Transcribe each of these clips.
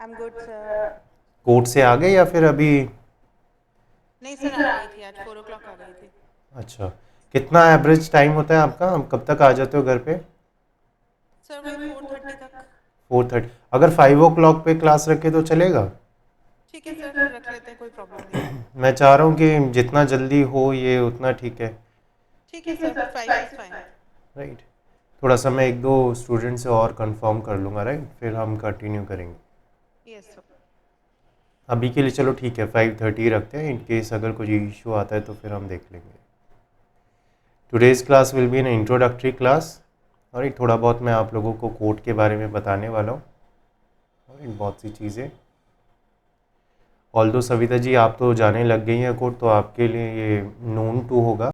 I'm good, sir. Court से आ गए या फिर अभी? नहीं सर, आ गई थी आज 4 o'clock आ गई थी। अच्छा, कितना एवरेज टाइम होता है आपका? हम कब तक आ जाते हो घर पे? सर वही 4:30 तक। 4:30। अगर 5 o'clock पे क्लास रखे तो चलेगा? ठीक है सर, रख लेते हैं, कोई प्रॉब्लम नहीं है। मैं चाह रहा हूँ कि जितना जल्दी हो ये उतना ठीक है। ठीक है सर, 5 is fine। राइट। थोड़ा सा मैं एक दो स्टूडेंट से और कंफर्म कर लूँगा, राइट, फिर हम कंटिन्यू करेंगे। Yes sir. अभी के लिए चलो ठीक है, 5:30 रखते हैं। इन केस अगर कुछ इशू आता है तो फिर हम देख लेंगे। Today's class will be N introductory class. और थोड़ा बहुत मैं आप लोगों को कोड के बारे में बताने वाला हूँ, और बहुत सी चीज़ें। ऑल्दो सविता जी आप तो जाने लग गई हैं कोड, तो आपके लिए ये नोन टू होगा,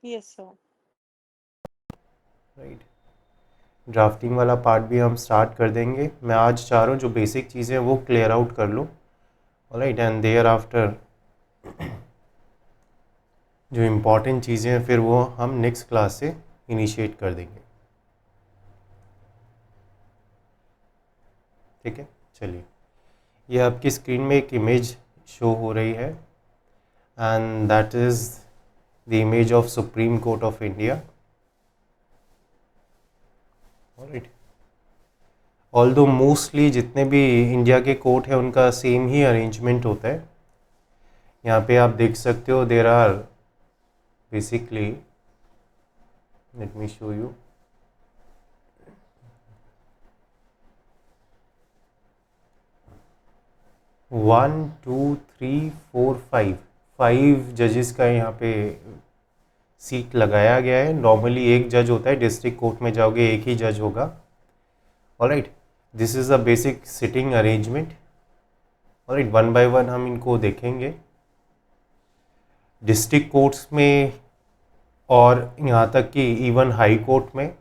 यस सर। राइट। ड्राफ्टिंग वाला पार्ट भी हम स्टार्ट कर देंगे। मैं आज चाह रहा हूँ जो बेसिक चीज़ें हैं वो क्लियर आउट कर लूँ, राइट, एंड देयर आफ्टर जो इम्पॉर्टेंट चीज़ें हैं फिर वो हम नेक्स्ट क्लास से इनिशिएट कर देंगे। ठीक है, चलिए। ये आपकी स्क्रीन में एक इमेज शो हो रही है, and that is the image of supreme court of India. Alright. Although mostly जितने भी इंडिया के कोर्ट हैं उनका सेम ही अरेंजमेंट होता है। यहाँ पे आप देख सकते हो there are basically, let me show you, 1 2 3 4 5 जजेस का यहाँ पे सीट लगाया गया है। नॉर्मली एक जज होता है, डिस्ट्रिक्ट कोर्ट में जाओगे एक ही जज होगा। Alright, this is a basic sitting arrangement. Alright, one by one हम इनको देखेंगे। डिस्ट्रिक्ट कोर्ट्स में और यहाँ तक कि इवन हाई कोर्ट में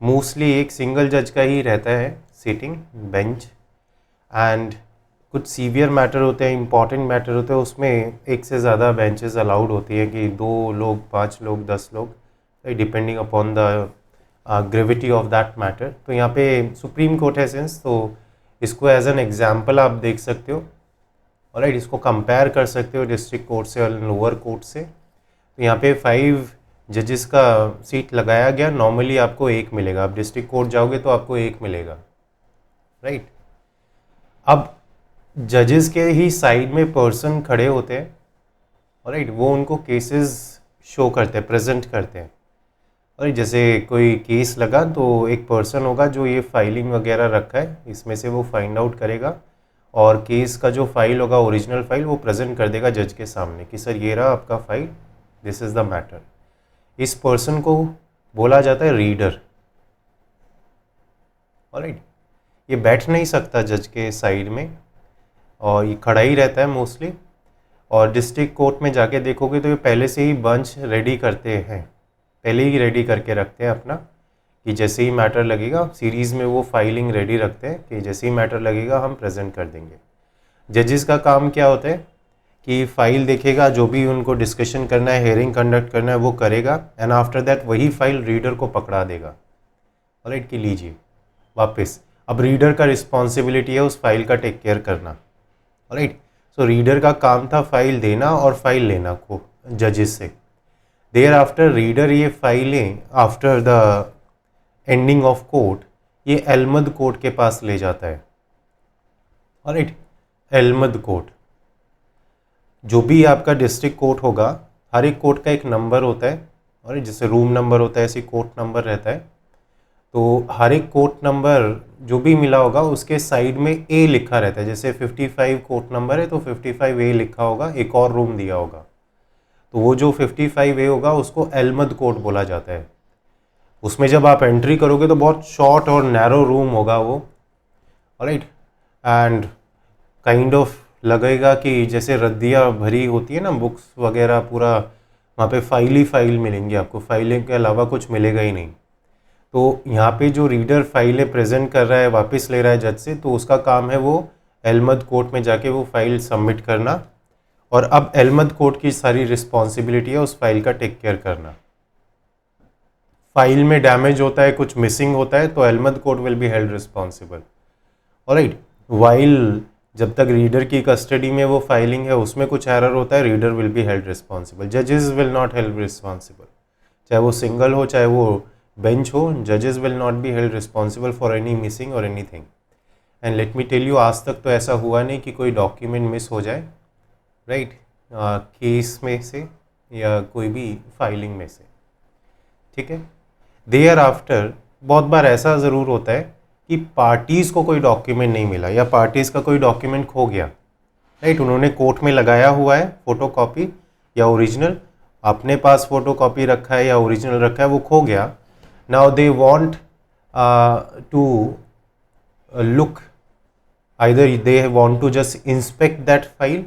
मोस्टली एक सिंगल जज का ही रहता है सिटिंग बेंच। एंड कुछ सीवियर मैटर होते हैं, इंपॉर्टेंट मैटर होते हैं, उसमें एक से ज़्यादा बेंचेस अलाउड होती है कि 2 लोग, 5 लोग, 10 लोग, depending upon the gravity of that matter. तो यहाँ पे सुप्रीम कोर्ट है सेंस, तो इसको एज एन एग्जाम्पल आप देख सकते हो। ऑलराइट, इसको कंपेयर कर सकते हो डिस्ट्रिक्ट कोर्ट से और लोअर कोर्ट से। तो यहाँ पे 5 जजेस का सीट लगाया गया। नॉर्मली आपको एक मिलेगा, आप डिस्ट्रिक्ट कोर्ट जाओगे तो आपको एक मिलेगा, राइट। अब जजेस के ही साइड में पर्सन खड़े होते हैं, राइट, वो उनको केसेस शो करते हैं, प्रेजेंट करते हैं। और जैसे कोई केस लगा तो एक पर्सन होगा जो ये फाइलिंग वगैरह रखा है, इसमें से वो फाइंड आउट करेगा और केस का जो फाइल होगा, ओरिजिनल फाइल, वो प्रेजेंट कर देगा जज के सामने कि सर ये रहा आपका file, this is the matter. इस पर्सन को बोला जाता है रीडर। ऑलराइट, ये बैठ नहीं सकता जज के साइड में और ये खड़ा ही रहता है मोस्टली। और डिस्ट्रिक्ट कोर्ट में जाके देखोगे तो ये पहले से ही बंच रेडी करते हैं, पहले ही रेडी करके रखते हैं अपना, कि जैसे ही मैटर लगेगा सीरीज़ में वो फाइलिंग रेडी रखते हैं कि जैसे ही मैटर लगेगा हम प्रेजेंट कर देंगे। जजेस का काम क्या होता है कि फाइल देखेगा, जो भी उनको डिस्कशन करना है, हेयरिंग कंडक्ट करना है वो करेगा, एंड आफ्टर दैट वही फाइल रीडर को पकड़ा देगा। ऑलराइट, कि लीजिए वापस। अब रीडर का रिस्पॉन्सिबिलिटी है उस फाइल का टेक केयर करना। ऑलराइट, सो रीडर का काम था फाइल देना और फाइल लेना को जजेस से। देयर आफ्टर रीडर ये फाइलें after the ending of court ये एलमद कोर्ट के पास ले जाता है। ऑलराइट, एलमद कोर्ट, जो भी आपका डिस्ट्रिक्ट कोर्ट होगा, हर एक कोर्ट का एक नंबर होता है, और जैसे रूम नंबर होता है ऐसे कोर्ट नंबर रहता है। तो हर एक कोर्ट नंबर जो भी मिला होगा उसके साइड में ए लिखा रहता है। जैसे 55 कोर्ट नंबर है तो 55A लिखा होगा, एक और रूम दिया होगा, तो वो जो 55A होगा उसको एलमद कोर्ट बोला जाता है। उसमें जब आप एंट्री करोगे तो बहुत शॉर्ट और नैरो रूम होगा वो। ऑलराइट, एंड काइंड ऑफ लगेगा कि जैसे रद्दियाँ भरी होती है ना, बुक्स वगैरह, पूरा वहाँ पे फाइल ही फाइल मिलेंगी आपको, फाइलें के अलावा कुछ मिलेगा ही नहीं। तो यहाँ पे जो रीडर फाइलें प्रेजेंट कर रहा है, वापस ले रहा है जज से, तो उसका काम है वो एलमद कोर्ट में जाके वो फाइल सबमिट करना। और अब एलमद कोर्ट की सारी रिस्पॉन्सिबिलिटी है उस फाइल का टेक केयर करना। फाइल में डैमेज होता है, कुछ मिसिंग होता है, तो एलमद court will be held responsible. Alright, while जब तक रीडर की कस्टडी में वो फाइलिंग है उसमें कुछ एरर होता है, reader will be held responsible, जजेस विल नॉट हेल्ड रिस्पॉन्सिबल। चाहे वो सिंगल हो चाहे वो बेंच हो, जजेस will not be held responsible for any missing और anything. And let me tell you, आज तक तो ऐसा हुआ नहीं कि कोई डॉक्यूमेंट मिस हो जाए, राइट, केस में से या कोई भी फाइलिंग में से, ठीक है। देयर आफ्टर बहुत बार ऐसा ज़रूर होता है कि पार्टीज़ को कोई डॉक्यूमेंट नहीं मिला या पार्टीज़ का कोई डॉक्यूमेंट खो गया, राइट, उन्होंने कोर्ट में लगाया हुआ है फ़ोटो कॉपी या ओरिजिनल, अपने पास फ़ोटो कॉपी रखा है या ओरिजिनल रखा है, वो खो गया। Now they want to look, either they want to just inspect that file,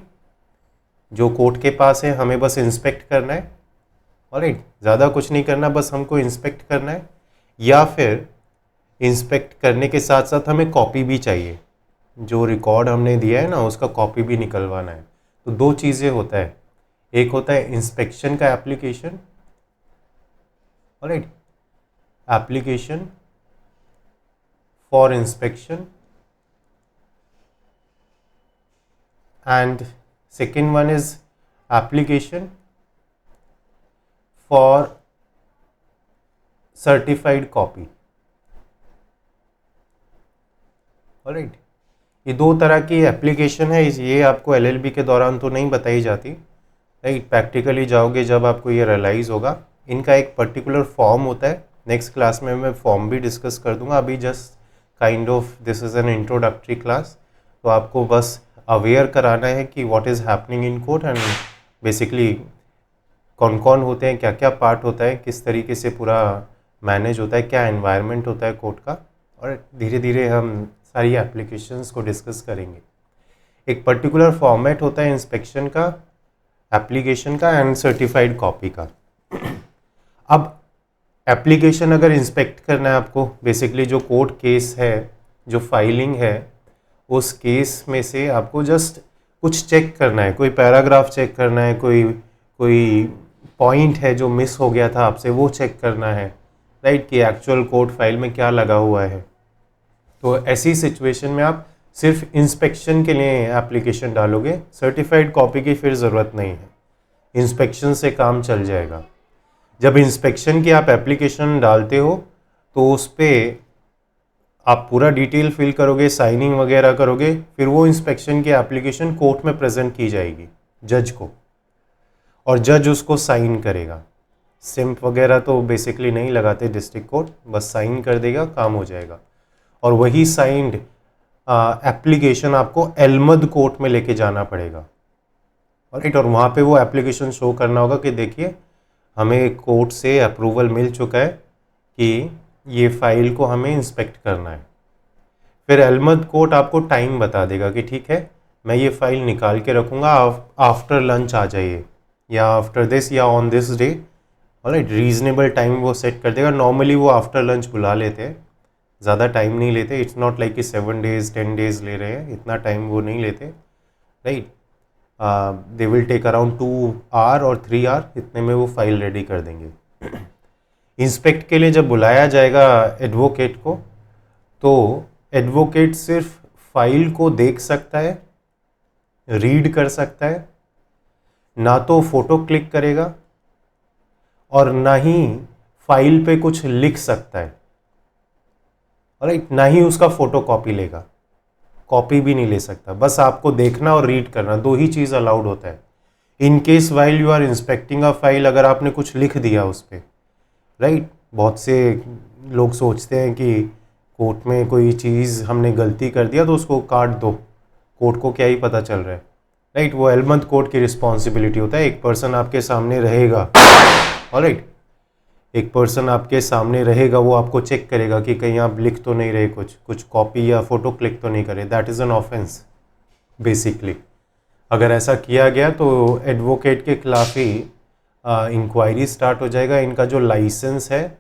जो कोर्ट के पास है हमें बस इंस्पेक्ट करना है, ऑलराइट, ज़्यादा कुछ नहीं करना, बस हमको इंस्पेक्ट करना है, या फिर इंस्पेक्ट करने के साथ साथ हमें कॉपी भी चाहिए, जो रिकॉर्ड हमने दिया है ना उसका कॉपी भी निकलवाना है। तो दो चीज़ें होता है, एक होता है इंस्पेक्शन का application, alright, application for inspection, and second one is application for certified copy, alright. ये दो तरह की एप्लीकेशन है, ये आपको एलएलबी के दौरान तो नहीं बताई जाती, राइट, प्रैक्टिकली जाओगे जब आपको ये रियलाइज़ होगा। इनका एक पर्टिकुलर फॉर्म होता है, नेक्स्ट क्लास में मैं फॉर्म भी डिस्कस कर दूंगा, अभी just kind of this is an introductory class, तो आपको बस अवेयर कराना है कि what is happening in court and basically कौन कौन होते हैं, क्या क्या पार्ट होता है, किस तरीके से पूरा मैनेज होता है, क्या एनवायरनमेंट होता है कोर्ट का, और धीरे धीरे हम सारी एप्लीकेशंस को डिस्कस करेंगे। एक पर्टिकुलर फॉर्मेट होता है इंस्पेक्शन का, एप्लीकेशन का एंड सर्टिफाइड कॉपी का। अब एप्लीकेशन अगर इंस्पेक्ट करना है आपको, बेसिकली जो कोर्ट केस है, जो फाइलिंग है, उस केस में से आपको जस्ट कुछ चेक करना है, कोई पैराग्राफ चेक करना है, कोई पॉइंट है जो मिस हो गया था आपसे, वो चेक करना है, राइट, कि एक्चुअल कोर्ट फाइल में क्या लगा हुआ है। तो ऐसी सिचुएशन में आप सिर्फ इंस्पेक्शन के लिए एप्लीकेशन डालोगे, सर्टिफाइड कॉपी की फिर ज़रूरत नहीं है, इंस्पेक्शन से काम चल जाएगा। जब इंस्पेक्शन की आप एप्लीकेशन डालते हो तो उस पर आप पूरा डिटेल फिल करोगे, साइनिंग वगैरह करोगे, फिर वो इंस्पेक्शन की एप्लीकेशन कोर्ट में प्रेजेंट की जाएगी जज को, और जज उसको साइन करेगा। सिम्प वगैरह तो बेसिकली नहीं लगाते डिस्ट्रिक्ट कोर्ट, बस साइन कर देगा, काम हो जाएगा। और वही साइंड एप्लीकेशन आपको एलमद कोर्ट में लेके जाना पड़ेगा, राइट, और वहाँ पे वो एप्लीकेशन शो करना होगा कि देखिए हमें कोर्ट से अप्रूवल मिल चुका है कि ये फाइल को हमें इंस्पेक्ट करना है। फिर एलमद कोर्ट आपको टाइम बता देगा कि ठीक है मैं ये फाइल निकाल के रखूँगा, आफ्टर लंच आ जाइए, या आफ्टर दिस, या on this day, alright, reasonable time वो सेट कर देगा। नॉर्मली वो आफ्टर लंच बुला लेते हैं, ज़्यादा टाइम नहीं लेते, इट्स नॉट लाइक कि 7 days 10 days ले रहे हैं, इतना टाइम वो नहीं लेते, right, they will take around 2 hour और 3 hour, इतने में वो फाइल रेडी कर देंगे। इंस्पेक्ट के लिए जब बुलाया जाएगा एडवोकेट को, तो एडवोकेट सिर्फ फाइल को देख सकता है, रीड कर सकता है, ना तो फोटो क्लिक करेगा और ना ही फाइल पे कुछ लिख सकता है, राइट, ना ही उसका फोटो कॉपी लेगा, कॉपी भी नहीं ले सकता, बस आपको देखना और रीड करना, दो ही चीज़ अलाउड होता है। In case while you are inspecting a file, अगर आपने कुछ लिख दिया उस पर, राइट, बहुत से लोग सोचते हैं कि कोर्ट में कोई चीज़ हमने गलती कर दिया तो उसको काट दो, कोर्ट को क्या ही पता चल रहा है, राइट, वो एलमद कोर्ट की रिस्पॉन्सिबिलिटी होता है। एक पर्सन आपके सामने रहेगा, ऑलराइट, एक पर्सन आपके सामने रहेगा, वो आपको चेक करेगा कि कहीं आप लिख तो नहीं रहे, कुछ कॉपी या फोटो क्लिक तो नहीं करे, that is an offence basically. अगर ऐसा किया गया तो एडवोकेट के खिलाफ ही इंक्वायरी स्टार्ट हो जाएगा, इनका जो लाइसेंस है,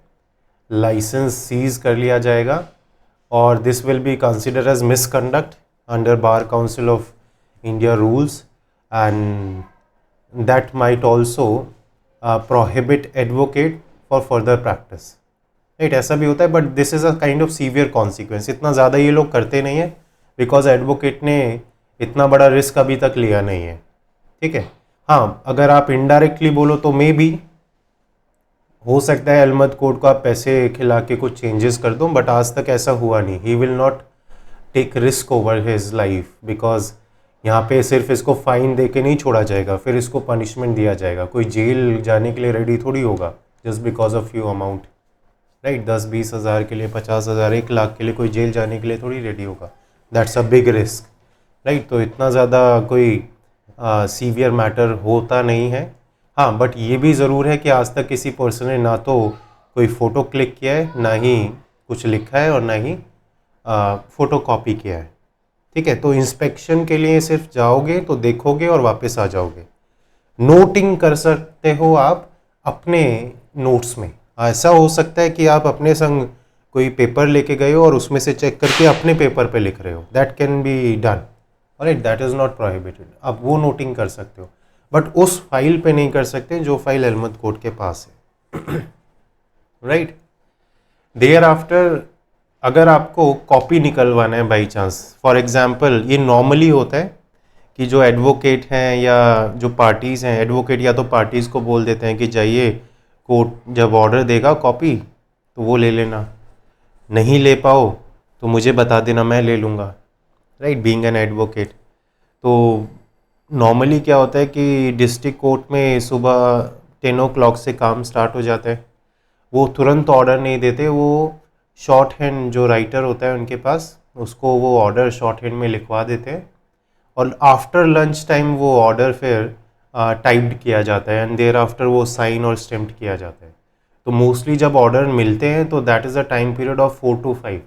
लाइसेंस सीज कर लिया जाएगा, और this will be consider as misconduct under bar council of India rules, and that might also prohibit advocate for further practice, right, ऐसा भी होता है, but this is a kind of severe consequence. इतना ज़्यादा ये लोग करते नहीं हैं बिकॉज एडवोकेट ने इतना बड़ा रिस्क अभी तक लिया नहीं है, ठीक है। हाँ, अगर आप इनडायरेक्टली बोलो तो मे बी हो सकता है अहमद कोर्ट को आप पैसे खिला के कुछ चेंजेस कर दो, बट आज तक ऐसा हुआ नहीं। He will not take risk over his life, because यहाँ पे सिर्फ इसको फाइन दे के नहीं छोड़ा जाएगा, फिर इसको पनिशमेंट दिया जाएगा। कोई जेल जाने के लिए रेडी थोड़ी होगा just because of few amount, right. 10-20 हज़ार के लिए, 50 हज़ार, 1 लाख के लिए कोई जेल जाने के लिए थोड़ी रेडी होगा। That's a big risk, right. तो इतना ज़्यादा कोई सीवियर मैटर होता नहीं है। हाँ, बट ये भी ज़रूर है कि आज तक किसी पर्सन ने ना तो कोई फ़ोटो क्लिक किया है, ना ही कुछ लिखा है, और ना ही फ़ोटो कॉपी किया है, ठीक है। तो इंस्पेक्शन के लिए सिर्फ जाओगे तो देखोगे और वापस आ जाओगे। नोटिंग कर सकते हो आप अपने नोट्स में। ऐसा हो सकता है कि आप अपने संग कोई पेपर लेके गए हो और उसमें से चेक करके अपने पेपर पे लिख रहे हो, that can be done, right. That is not prohibited, आप वो नोटिंग कर सकते हो, बट उस फाइल पे नहीं कर सकते जो फाइल अहमद कोर्ट के पास है, राइट। देयर आफ्टर अगर आपको कॉपी निकलवाना है बाई चांस, फॉर एग्जांपल ये नॉर्मली होता है कि जो एडवोकेट हैं या जो पार्टीज़ हैं, एडवोकेट या तो पार्टीज़ को बोल देते हैं कि जाइए कोर्ट जब ऑर्डर देगा कॉपी तो वो ले लेना, नहीं ले पाओ तो मुझे बता देना, मैं ले लूँगा, राइट, बीइंग एन एडवोकेट। तो नॉर्मली क्या होता है कि डिस्ट्रिक्ट कोर्ट में सुबह 10 o'clock से काम स्टार्ट हो जाता है। वो तुरंत ऑर्डर नहीं देते, वो शॉर्ट हैंड जो राइटर होता है उनके पास, उसको वो ऑर्डर शॉर्ट हैंड में लिखवा देते हैं, और आफ्टर लंच टाइम वो ऑर्डर फिर टाइप्ड किया जाता है, एंड देयर आफ्टर वो साइन और स्टैम्प्ड किया जाता है। तो मोस्टली जब ऑर्डर मिलते हैं तो that is a time period of 4 to 5,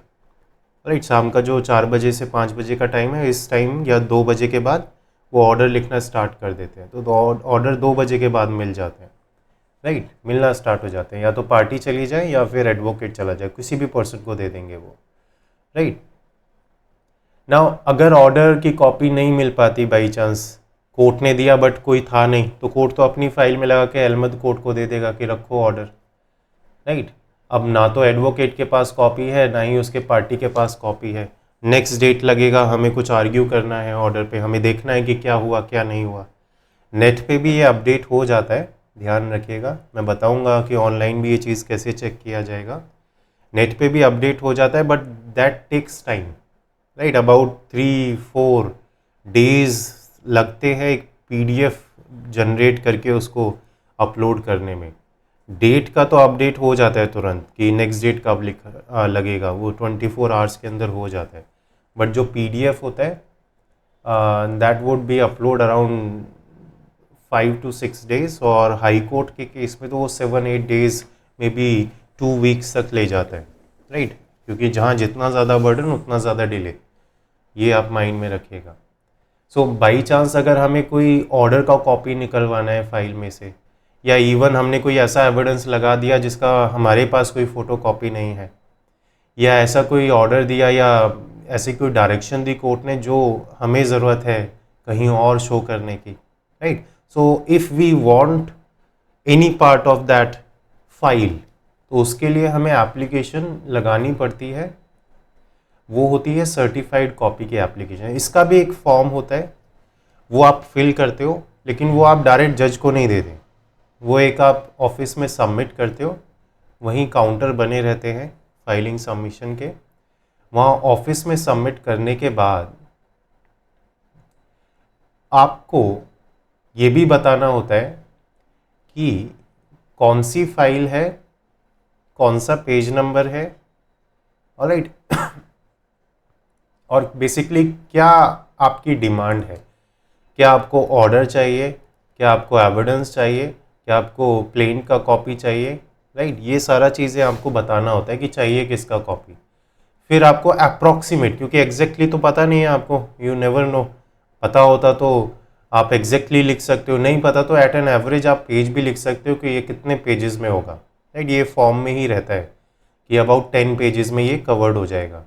right. शाम का जो 4 बजे से 5 बजे का टाइम है, इस टाइम या 2 बजे के बाद वो ऑर्डर लिखना स्टार्ट कर देते हैं। तो ऑर्डर 2 बजे के बाद मिल जाते हैं, राइट, मिलना स्टार्ट हो जाते हैं। या तो पार्टी चली जाए या फिर एडवोकेट चला जाए, किसी भी पर्सन को दे देंगे वो, राइट। नाउ अगर ऑर्डर की कॉपी नहीं मिल पाती बाई चांस, कोर्ट ने दिया बट कोई था नहीं, तो कोर्ट तो अपनी फाइल में लगा के अहमद कोर्ट को दे देगा कि रखो ऑर्डर, राइट। अब ना तो एडवोकेट के पास कॉपी है, ना ही उसके पार्टी के पास कॉपी है। नेक्स्ट डेट लगेगा, हमें कुछ आर्ग्यू करना है ऑर्डर पे, हमें देखना है कि क्या हुआ क्या नहीं हुआ। नेट पे भी ये अपडेट हो जाता है, ध्यान रखिएगा, मैं बताऊंगा कि ऑनलाइन भी ये चीज़ कैसे चेक किया जाएगा। नेट पे भी अपडेट हो जाता है, but that takes time, right. About 3-4 days लगते हैं एक पीडीएफ जनरेट करके उसको अपलोड करने में। डेट का तो अपडेट हो जाता है तुरंत कि नेक्स्ट डेट कब लगेगा, वो 24 आवर्स के अंदर हो जाता है। बट जो पीडीएफ होता है that would be upload around 5 to 6 days, और हाई कोर्ट के केस में तो वो 7-8 डेज में भी 2 वीक्स तक ले जाता है, राइट। क्योंकि जहाँ जितना ज़्यादा बर्डन उतना ज़्यादा डिले, ये आप माइंड में रखिएगा। सो बाई चांस अगर हमें कोई ऑर्डर का कॉपी निकलवाना है फाइल में से, या इवन हमने कोई ऐसा एविडेंस लगा दिया जिसका हमारे पास कोई फ़ोटो कॉपी नहीं है, या ऐसा कोई ऑर्डर दिया या ऐसी कोई डायरेक्शन दी कोर्ट ने जो हमें ज़रूरत है कहीं और शो करने की, right. So if we want any part of that file, तो उसके लिए हमें एप्लीकेशन लगानी पड़ती है, वो होती है सर्टिफाइड कॉपी की एप्लीकेशन। इसका भी एक फॉर्म होता है, वो आप फिल करते हो, लेकिन वो आप डायरेक्ट जज को नहीं देते, वो एक आप ऑफिस में सबमिट करते हो, वहीं काउंटर बने रहते हैं फाइलिंग सबमिशन के, वहाँ ऑफिस में सबमिट करने के बाद आपको ये भी बताना होता है कि कौन सी फाइल है, कौन सा पेज नंबर है, ऑलराइट, और बेसिकली क्या आपकी डिमांड है। क्या आपको ऑर्डर चाहिए, क्या आपको एविडेंस चाहिए, क्या आपको प्लेन का कॉपी चाहिए, राइट। ये सारा चीज़ें आपको बताना होता है कि चाहिए किसका कॉपी। फिर आपको अप्रॉक्सीमेट, क्योंकि एग्जैक्टली तो पता नहीं है आपको, यू नेवर नो। पता होता तो आप एग्जैक्टली लिख सकते हो, नहीं पता तो एट एन एवरेज आप पेज भी लिख सकते हो कि ये कितने पेजेस में होगा, राइट। ये फॉर्म में ही रहता है कि अबाउट 10 पेजेस में ये कवर्ड हो जाएगा,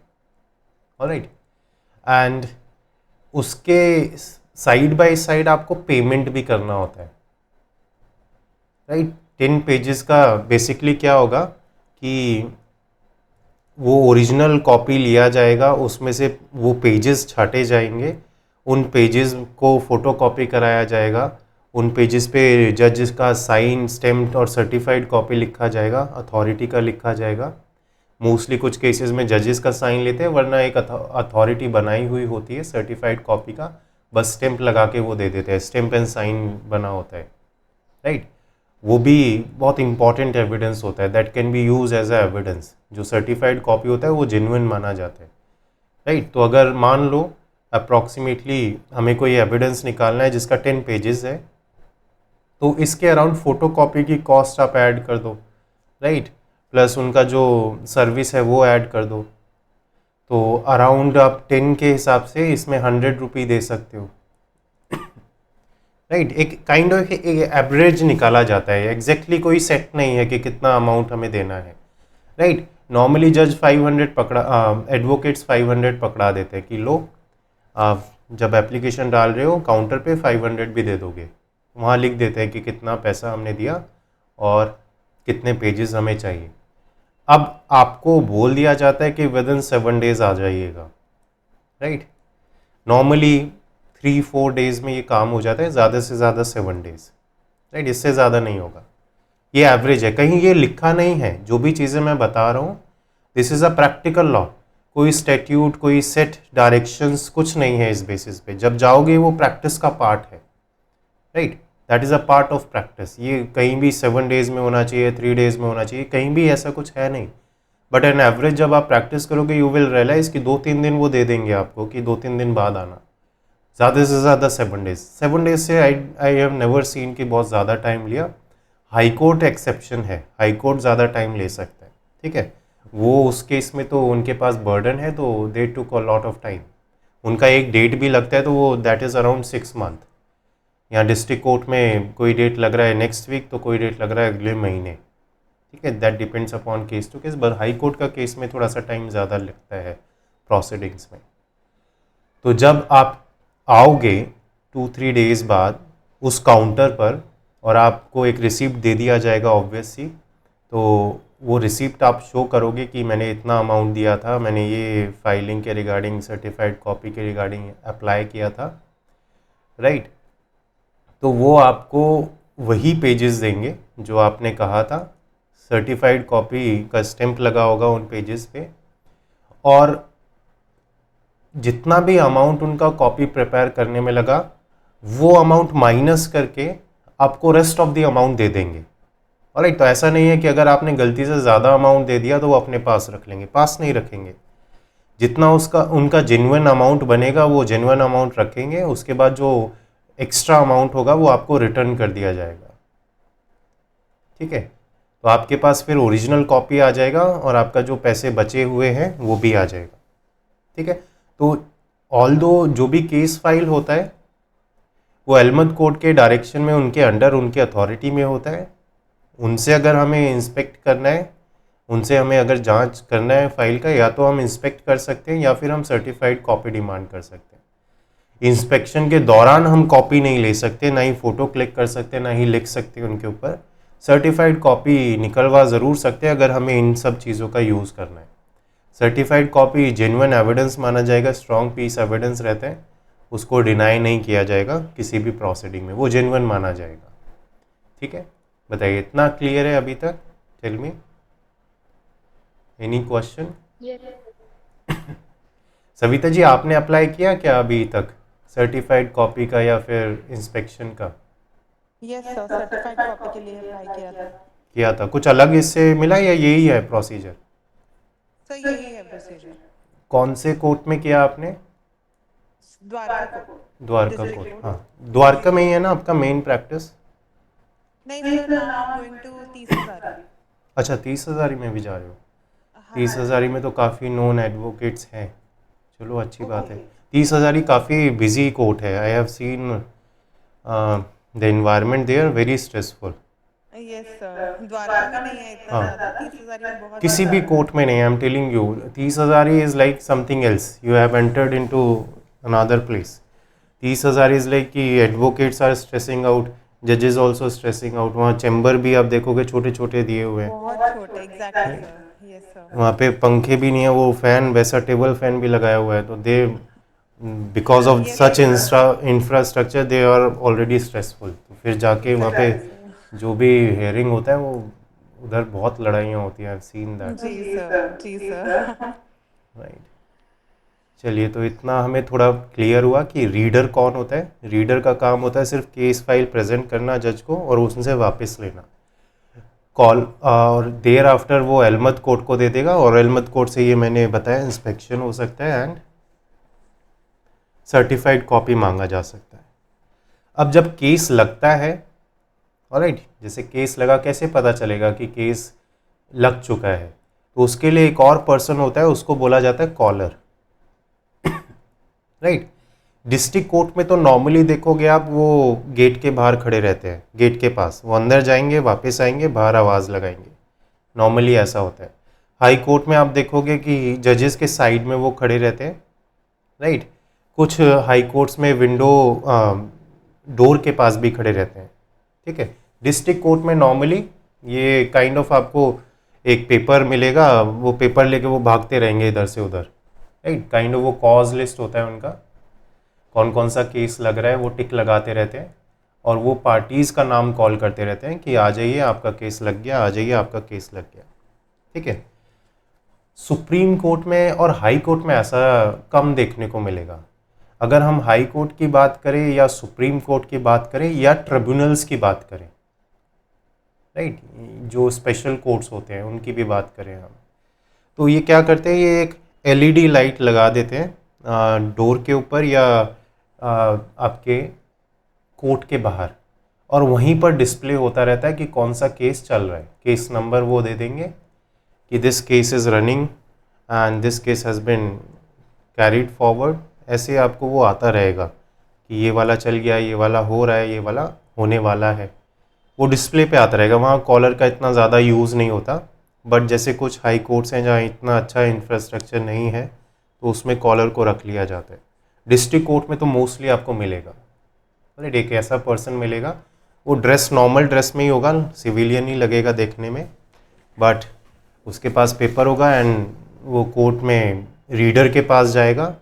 ऑलराइट। एंड उसके साइड बाय साइड आपको पेमेंट भी करना होता है, राइट। 10 पेजेस का बेसिकली क्या होगा कि वो ओरिजिनल कॉपी लिया जाएगा, उसमें से वो पेजेस छाटे जाएंगे, उन पेजेस को फोटोकॉपी कराया जाएगा, उन पेजेस पे जज का साइन, स्टैम्प्ड और सर्टिफाइड कॉपी लिखा जाएगा, अथॉरिटी का लिखा जाएगा। मोस्टली कुछ केसेस में जजेस का साइन लेते हैं, वरना एक अथॉरिटी बनाई हुई होती है सर्टिफाइड कॉपी का, बस स्टैम्प लगा के वो दे देते हैं, स्टैम्प एंड साइन बना होता है, राइट। वो भी बहुत इंपॉर्टेंट एविडेंस होता है, that can be use as a evidence. जो सर्टिफाइड कॉपी होता है वो जेन्युइन माना जाता है, राइट। तो अगर मान लो अप्रॉक्सीमेटली हमें कोई एविडेंस निकालना है जिसका 10 पेजेस है, तो इसके अराउंड फोटो कॉपी की कॉस्ट आप ऐड कर दो, राइट, प्लस उनका जो सर्विस है वो ऐड कर दो, तो अराउंड आप 10 के हिसाब से इसमें 100 रुपी दे सकते हो, राइट। एक काइंड ऑफ एवरेज निकाला जाता है, एग्जैक्टली कोई सेट नहीं है कि कितना अमाउंट हमें देना है, राइट। नॉर्मली जज 500 पकड़ा, एडवोकेट्स 500 पकड़ा देते हैं कि लो आप जब एप्लीकेशन डाल रहे हो काउंटर पे 500 भी दे दोगे, वहाँ लिख देते हैं कि कितना पैसा हमने दिया और कितने पेजेस हमें चाहिए। अब आपको बोल दिया जाता है कि विद इन 7 डेज आ जाइएगा, राइट। नॉर्मली 3-4 डेज में ये काम हो जाता है, ज़्यादा से ज़्यादा 7 डेज, राइट, इससे ज़्यादा नहीं होगा। ये एवरेज है, कहीं ये लिखा नहीं है। जो भी चीज़ें मैं बता रहा हूँ this is a practical law, कोई स्टैट्यूट, कोई सेट डायरेक्शंस कुछ नहीं है इस बेसिस पे। जब जाओगे वो प्रैक्टिस का पार्ट है, right, that is a part of practice. ये कहीं भी 7 डेज में होना चाहिए, 3 डेज में होना चाहिए, कहीं भी ऐसा कुछ है नहीं। बट एन एवरेज जब आप प्रैक्टिस करोगे यू विल रियलाइज कि 2-3 दिन वो दे देंगे आपको कि 2-3 दिन बाद आना, ज़्यादा से ज़्यादा 7 डेज। 7 डेज से आई हैव नेवर सीन कि बहुत ज़्यादा टाइम लिया। हाई कोर्ट एक्सेप्शन है, हाई कोर्ट ज़्यादा टाइम ले सकता है, ठीक है। वो उस केस में तो उनके पास बर्डन है, तो दे टुक अ लॉट ऑफ टाइम। उनका एक डेट भी लगता है तो वो दैट इज़ अराउंड 6 मंथ। यहाँ डिस्ट्रिक्ट कोर्ट में कोई डेट लग रहा है नेक्स्ट वीक, तो कोई डेट लग रहा है अगले महीने, ठीक है। That depends upon case to case, but high court का केस में थोड़ा सा टाइम ज़्यादा लगता है प्रोसीडिंग्स में। तो जब आप आओगे 2-3 डेज बाद उस काउंटर पर और आपको एक रिसिप्ट दे दिया जाएगा ऑब्वियसली, तो वो रिसिप्ट आप शो करोगे कि मैंने इतना अमाउंट दिया था, मैंने ये फाइलिंग के रिगार्डिंग, सर्टिफाइड कॉपी के रिगार्डिंग अप्लाई किया था, राइट। तो वो आपको वही पेजेस देंगे जो आपने कहा था, सर्टिफाइड कॉपी का स्टैम्प लगा होगा उन पेजेस पे, और जितना भी अमाउंट उनका कॉपी प्रिपेयर करने में लगा वो अमाउंट माइनस करके आपको रेस्ट ऑफ द अमाउंट दे देंगे। ऑलराइट, तो ऐसा नहीं है कि अगर आपने गलती से ज़्यादा अमाउंट दे दिया तो वो अपने पास रख लेंगे, पास नहीं रखेंगे। जितना उसका उनका जेन्युइन अमाउंट बनेगा वो जेन्युइन अमाउंट रखेंगे, उसके बाद जो एक्स्ट्रा अमाउंट होगा वो आपको रिटर्न कर दिया जाएगा, ठीक है। तो आपके पास फिर ओरिजिनल कॉपी आ जाएगा और आपका जो पैसे बचे हुए हैं वो भी आ जाएगा, ठीक है। तो ऑल्दो जो भी केस फाइल होता है वो एलमद कोर्ट के डायरेक्शन में, उनके अंडर, उनके अथॉरिटी में होता है। उनसे अगर हमें इंस्पेक्ट करना है, उनसे हमें अगर जांच करना है फाइल का, या तो हम इंस्पेक्ट कर सकते हैं या फिर हम सर्टिफाइड कॉपी डिमांड कर सकते हैं। इंस्पेक्शन के दौरान हम कॉपी नहीं ले सकते, ना ही फ़ोटो क्लिक कर सकते, ना ही लिख सकते उनके ऊपर। सर्टिफाइड कॉपी निकलवा ज़रूर सकते हैं अगर हमें इन सब चीज़ों का यूज़ करना है। सर्टिफाइड कॉपी जेन्युइन एविडेंस माना जाएगा, स्ट्रॉन्ग पीस एविडेंस रहते हैं, उसको डिनाई नहीं किया जाएगा किसी भी प्रोसीडिंग में, वो जेन्युइन माना जाएगा, ठीक है। बताइए, इतना क्लियर है अभी तक? Tell me any question? Savita ji, आपने अप्लाई किया क्या अभी तक सर्टिफाइड कॉपी का या फिर इंस्पेक्शन का? यस सर, सर्टिफाइड कॉपी के लिए अप्लाई किया था। किया था, कुछ अलग इससे मिला या यही है प्रोसीजर? सर यही है प्रोसीजर। कौन से कोर्ट में किया आपने? द्वारका को। Dwarka district court, court. हाँ। द्वारका में ही है ना आपका मेन प्रैक्टिस? नहीं sir, now I am going to 30,000। अच्छा, 30,000 में भी जा रहे हो? हाँ 30,000 में तो काफ़ी नोन एडवोकेट्स हैं, चलो अच्छी बात है। ओके। 30,000 काफ़ी बिजी कोर्ट है, I have seen the environment there very stressful. Yes sir, Dwarka में नहीं है इतना हाँ, ज़्यादा, 30,000 में बहुत किसी ज़्यादा भी है। कोर्ट में नहीं, I am telling you. 30,000 is like something else, you have entered into another place. 30,000 is like कि एडवोकेट्स आर स्ट्रेसिंग आउट, जजेस ऑल्सो स्ट्रेसिंग आउट। वहाँ चैम्बर भी आप देखोगे छोटे छोटे दिए हुए हैं, बहुत छोटे, एग्जैक्टली सर। Yes sir. वहाँ पे पंखे भी नहीं है, वो फैन वैसा टेबल फैन भी लगाया हुआ है, तो दे बिकॉज ऑफ Yes, सच sir. Infrastructure they are already stressful. तो फिर जाके वहाँ पे Correct, sir. जो भी हेयरिंग होता है वो उधर बहुत लड़ाइयाँ होती हैं, आई हैव सीन दैट। जी सर, जी सर। राइट, चलिए, तो इतना हमें थोड़ा क्लियर हुआ कि रीडर कौन होता है। रीडर का काम होता है सिर्फ केस फाइल प्रेजेंट करना जज को और उनसे वापस लेना। कॉल और देयर आफ्टर वो एलमद कोर्ट को दे देगा, और एलमद कोर्ट से, ये मैंने बताया, इंस्पेक्शन हो सकता है एंड सर्टिफाइड कॉपी मांगा जा सकता है। अब जब केस लगता है, ऑलराइट, जैसे केस लगा, कैसे पता चलेगा कि केस लग चुका है? तो उसके लिए एक और पर्सन होता है, उसको बोला जाता है कॉलर। राइट, डिस्ट्रिक्ट कोर्ट में तो नॉर्मली देखोगे आप, वो गेट के बाहर खड़े रहते हैं, गेट के पास, वो अंदर जाएंगे, वापस आएंगे, बाहर आवाज़ लगाएंगे, नॉर्मली ऐसा होता है। हाई कोर्ट में आप देखोगे कि जजेस के साइड में वो खड़े रहते हैं। राइट, कुछ हाई कोर्ट्स में विंडो डोर के पास भी खड़े रहते हैं। ठीक है, डिस्ट्रिक्ट कोर्ट में नॉर्मली ये काइंड ऑफ आपको एक पेपर मिलेगा, वो पेपर लेके वो भागते रहेंगे इधर से उधर। राइट, काइंड ऑफ वो कॉज लिस्ट होता है उनका, कौन कौन सा केस लग रहा है वो टिक लगाते रहते हैं, और वो पार्टीज़ का नाम कॉल करते रहते हैं कि आ जाइए आपका केस लग गया, आ जाइए आपका केस लग गया। ठीक है, सुप्रीम कोर्ट में और हाई कोर्ट में ऐसा कम देखने को मिलेगा। अगर हम हाई कोर्ट की बात करें या सुप्रीम कोर्ट की बात करें या ट्रिब्यूनल्स की बात करें, राइट, जो स्पेशल कोर्ट्स होते हैं उनकी भी बात करें हम, तो ये क्या करते हैं, ये एक एलईडी लाइट लगा देते हैं डोर के ऊपर या आपके कोर्ट के बाहर, और वहीं पर डिस्प्ले होता रहता है कि कौन सा केस चल रहा है। केस नंबर वो दे देंगे कि this case is running and this case has been carried forward, ऐसे आपको वो आता रहेगा कि ये वाला चल गया, ये वाला हो रहा है, ये वाला होने वाला है, वो डिस्प्ले पे आता रहेगा। वहाँ कॉलर का इतना ज़्यादा यूज़ नहीं होता, बट जैसे कुछ हाई कोर्ट्स हैं जहाँ इतना अच्छा इंफ्रास्ट्रक्चर नहीं है, तो उसमें कॉलर को रख लिया जाता है। डिस्ट्रिक्ट कोर्ट में तो मोस्टली आपको मिलेगा, राइट, एक ऐसा पर्सन मिलेगा, वो ड्रेस नॉर्मल ड्रेस में ही होगा, सिविलियन ही लगेगा देखने में, बट उसके पास पेपर होगा एंड वो कोर्ट में रीडर के पास जाएगा,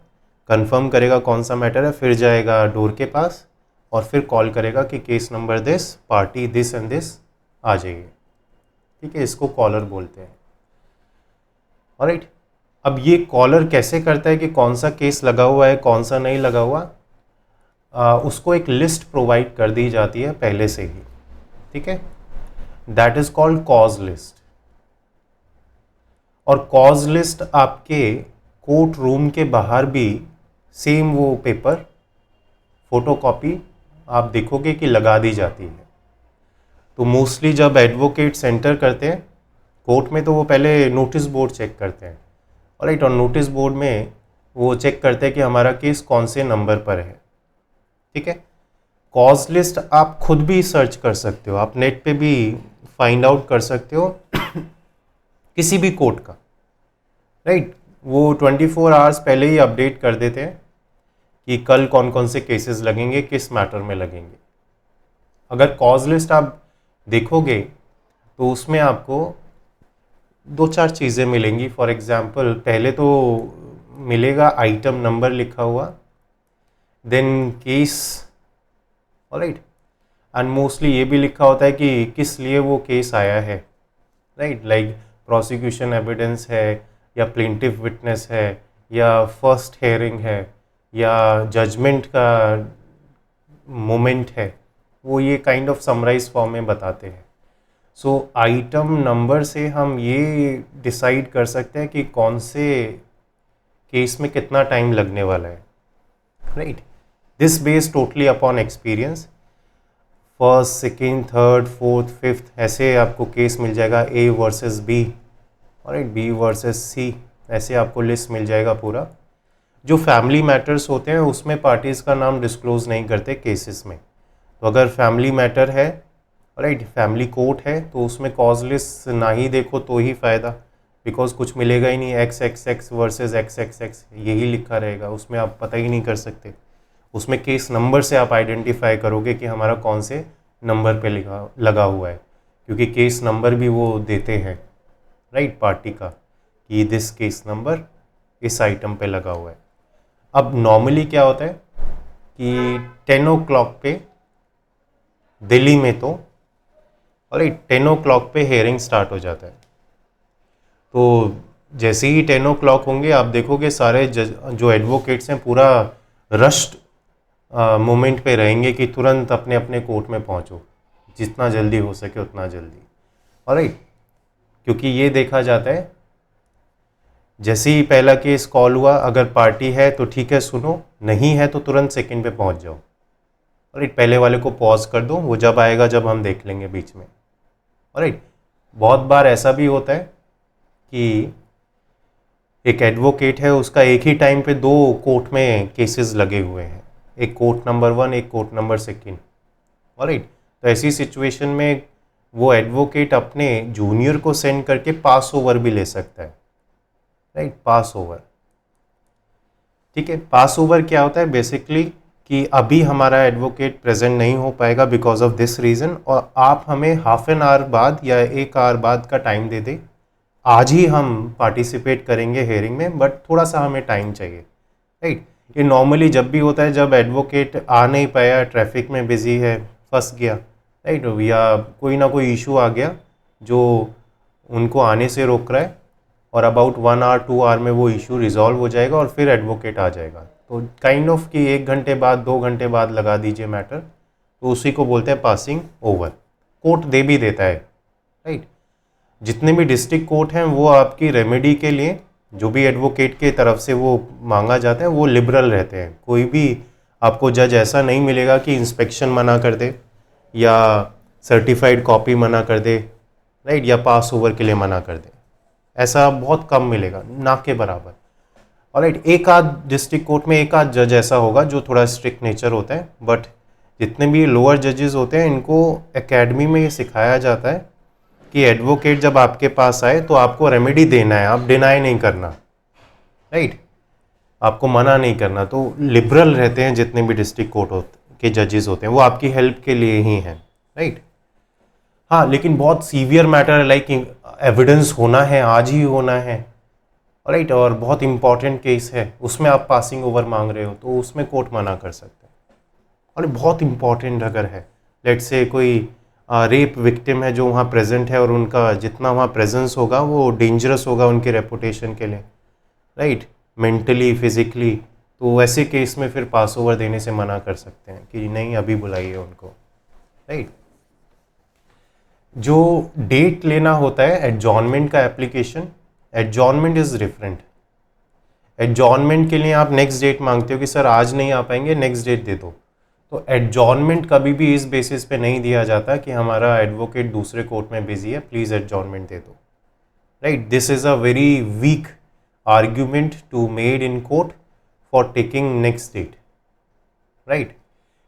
कंफर्म करेगा कौन सा मैटर है, फिर जाएगा डोर के पास और फिर कॉल करेगा कि case number this, party this and this आ जाइए। ठीक है, इसको कॉलर बोलते हैं। ऑलराइट, अब ये कॉलर कैसे करता है कि कौन सा केस लगा हुआ है, कौन सा नहीं लगा हुआ, उसको एक लिस्ट प्रोवाइड कर दी जाती है पहले से ही। ठीक है, that is called cause list. और कॉज लिस्ट आपके कोर्ट रूम के बाहर भी सेम वो पेपर फोटोकॉपी आप देखोगे कि लगा दी जाती है। तो मोस्टली जब एडवोकेट सेंटर करते हैं कोर्ट में, तो वो पहले नोटिस बोर्ड चेक करते हैं, राइट, और नोटिस बोर्ड में वो चेक करते हैं कि हमारा केस कौन से नंबर पर है। ठीक है, कॉज लिस्ट आप खुद भी सर्च कर सकते हो, आप नेट पे भी फाइंड आउट कर सकते हो किसी भी कोर्ट का, राइट, वो 24 आवर्स पहले ही अपडेट कर देते हैं कि कल कौन कौन से केसेस लगेंगे, किस मैटर में लगेंगे। अगर कॉज लिस्ट आप देखोगे तो उसमें आपको दो चार चीज़ें मिलेंगी। फॉर एग्जांपल, पहले तो मिलेगा आइटम नंबर लिखा हुआ, then case, alright, and mostly ये भी लिखा होता है कि किस लिए वो केस आया है, राइट, लाइक प्रोसिक्यूशन एविडेंस है, या प्लेंटिव विटनेस है, या फर्स्ट हेयरिंग है, या जजमेंट का मोमेंट है, वो ये काइंड ऑफ समराइज फॉर्म में बताते हैं। सो आइटम नंबर से हम ये डिसाइड कर सकते हैं कि कौन से केस में कितना टाइम लगने वाला है, right. This based totally upon experience. First, second, third, fourth, fifth, ऐसे आपको केस मिल जाएगा, A versus B, alright, B versus C, ऐसे आपको लिस्ट मिल जाएगा पूरा। जो फैमिली मैटर्स होते हैं उसमें पार्टीज़ का नाम डिस्क्लोज नहीं करते केसेस में। तो अगर फैमिली मैटर है, राइट, फैमिली कोर्ट है, तो उसमें कॉज लिस्ट ना ही देखो तो ही फ़ायदा, बिकॉज कुछ मिलेगा ही नहीं, x x x versus x x x यही लिखा रहेगा, उसमें आप पता ही नहीं कर सकते। उसमें केस नंबर से आप आइडेंटिफाई करोगे कि हमारा कौन से नंबर पे लगा हुआ है, क्योंकि केस नंबर भी वो देते हैं, राइट, पार्टी का, कि दिस केस नंबर इस आइटम पे लगा हुआ है। अब नॉर्मली क्या होता है कि 10 o'clock पे दिल्ली में तो और 10 o'clock पे हेयरिंग स्टार्ट हो जाता है। तो जैसे ही 10 o'clock होंगे आप देखोगे सारे जो एडवोकेट्स हैं पूरा रश्ड मोमेंट पे रहेंगे कि तुरंत अपने अपने कोर्ट में पहुंचो, जितना जल्दी हो सके उतना जल्दी। ऑलराइट, क्योंकि ये देखा जाता है जैसे ही पहला केस कॉल हुआ, अगर पार्टी है तो ठीक है सुनो, नहीं है तो तुरंत सेकंड पे पहुंच जाओ। ऑलराइट, पहले वाले को पॉज कर दो, वो जब आएगा जब हम देख लेंगे बीच में। ऑलराइट, बहुत बार ऐसा भी होता है कि एक एडवोकेट है, उसका एक ही टाइम पे 2 कोर्ट में केसेस लगे हुए हैं, एक कोर्ट नंबर 1 एक कोर्ट नंबर 2। ऑलराइट, तो ऐसी सिचुएशन में वो एडवोकेट अपने जूनियर को सेंड करके पास ओवर भी ले सकता है। राइट, पास ओवर। ठीक है, पास ओवर क्या होता है बेसिकली कि अभी हमारा एडवोकेट प्रेजेंट नहीं हो पाएगा बिकॉज ऑफ दिस रीज़न, और आप हमें हाफ एन आवर बाद या 1 आवर बाद का टाइम दे दें। आज ही हम पार्टिसिपेट करेंगे हेयरिंग में, बट थोड़ा सा हमें टाइम चाहिए। राइट, ये नॉर्मली जब भी होता है जब एडवोकेट आ नहीं पाया, ट्रैफिक में बिजी है, फंस गया, राइट, या कोई ना कोई इशू आ गया जो उनको आने से रोक रहा है, और अबाउट 1 आवर 2 आवर में वो इशू रिजॉल्व हो जाएगा और फिर एडवोकेट आ जाएगा। तो काइंड ऑफ कि 1 घंटे बाद 2 घंटे बाद लगा दीजिए मैटर, तो उसी को बोलते हैं पासिंग ओवर। कोर्ट दे भी देता है। राइट, जितने भी डिस्ट्रिक्ट कोर्ट हैं वो आपकी रेमेडी के लिए जो भी एडवोकेट के तरफ से वो मांगा जाता है वो लिबरल रहते हैं। कोई भी आपको जज ऐसा नहीं मिलेगा कि इंस्पेक्शन मना कर दे या सर्टिफाइड कॉपी मना कर दे, राइट, या पास ओवर के लिए मना कर दे। ऐसा बहुत कम मिलेगा, ना के बराबर। ऑलराइट, एक आध डिस्ट्रिक्ट कोर्ट में एक आध जज ऐसा होगा जो थोड़ा स्ट्रिक्ट नेचर होता है, बट जितने भी लोअर जजेस होते हैं इनको एकेडमी में ये सिखाया जाता है कि एडवोकेट जब आपके पास आए तो आपको रेमेडी देना है, आप डिनाई नहीं करना। राइट, आपको मना नहीं करना। तो लिबरल रहते हैं जितने भी डिस्ट्रिक्ट कोर्ट के जजेस होते हैं, वो आपकी हेल्प के लिए ही हैं। राइट, हाँ, लेकिन बहुत सीवियर मैटर लाइक एविडेंस होना है, आज ही होना है, राइट, और बहुत इंपॉर्टेंट केस है, उसमें आप पासिंग ओवर मांग रहे हो तो उसमें कोर्ट मना कर सकते हैं। और बहुत इंपॉर्टेंट अगर है, लेट से कोई रेप विक्टिम है जो वहाँ प्रेजेंट है और उनका जितना वहाँ प्रेजेंस होगा वो डेंजरस होगा उनके रेपुटेशन के लिए, राइट, मेंटली फिजिकली, तो वैसे केस में फिर पास ओवर देने से मना कर सकते हैं कि नहीं अभी बुलाइए उनको। राइट, जो डेट लेना होता है एडजॉर्नमेंट का application, adjournment is different. Adjournment के लिए आप नेक्स्ट डेट मांगते हो कि सर आज नहीं आ पाएंगे, नेक्स्ट डेट दे दो। तो एडजॉर्नमेंट कभी भी इस बेसिस पे नहीं दिया जाता कि हमारा एडवोकेट दूसरे कोर्ट में बिजी है, प्लीज़ एडजॉर्नमेंट दे दो। Right, this is a very weak argument to made in court for taking next date. Right,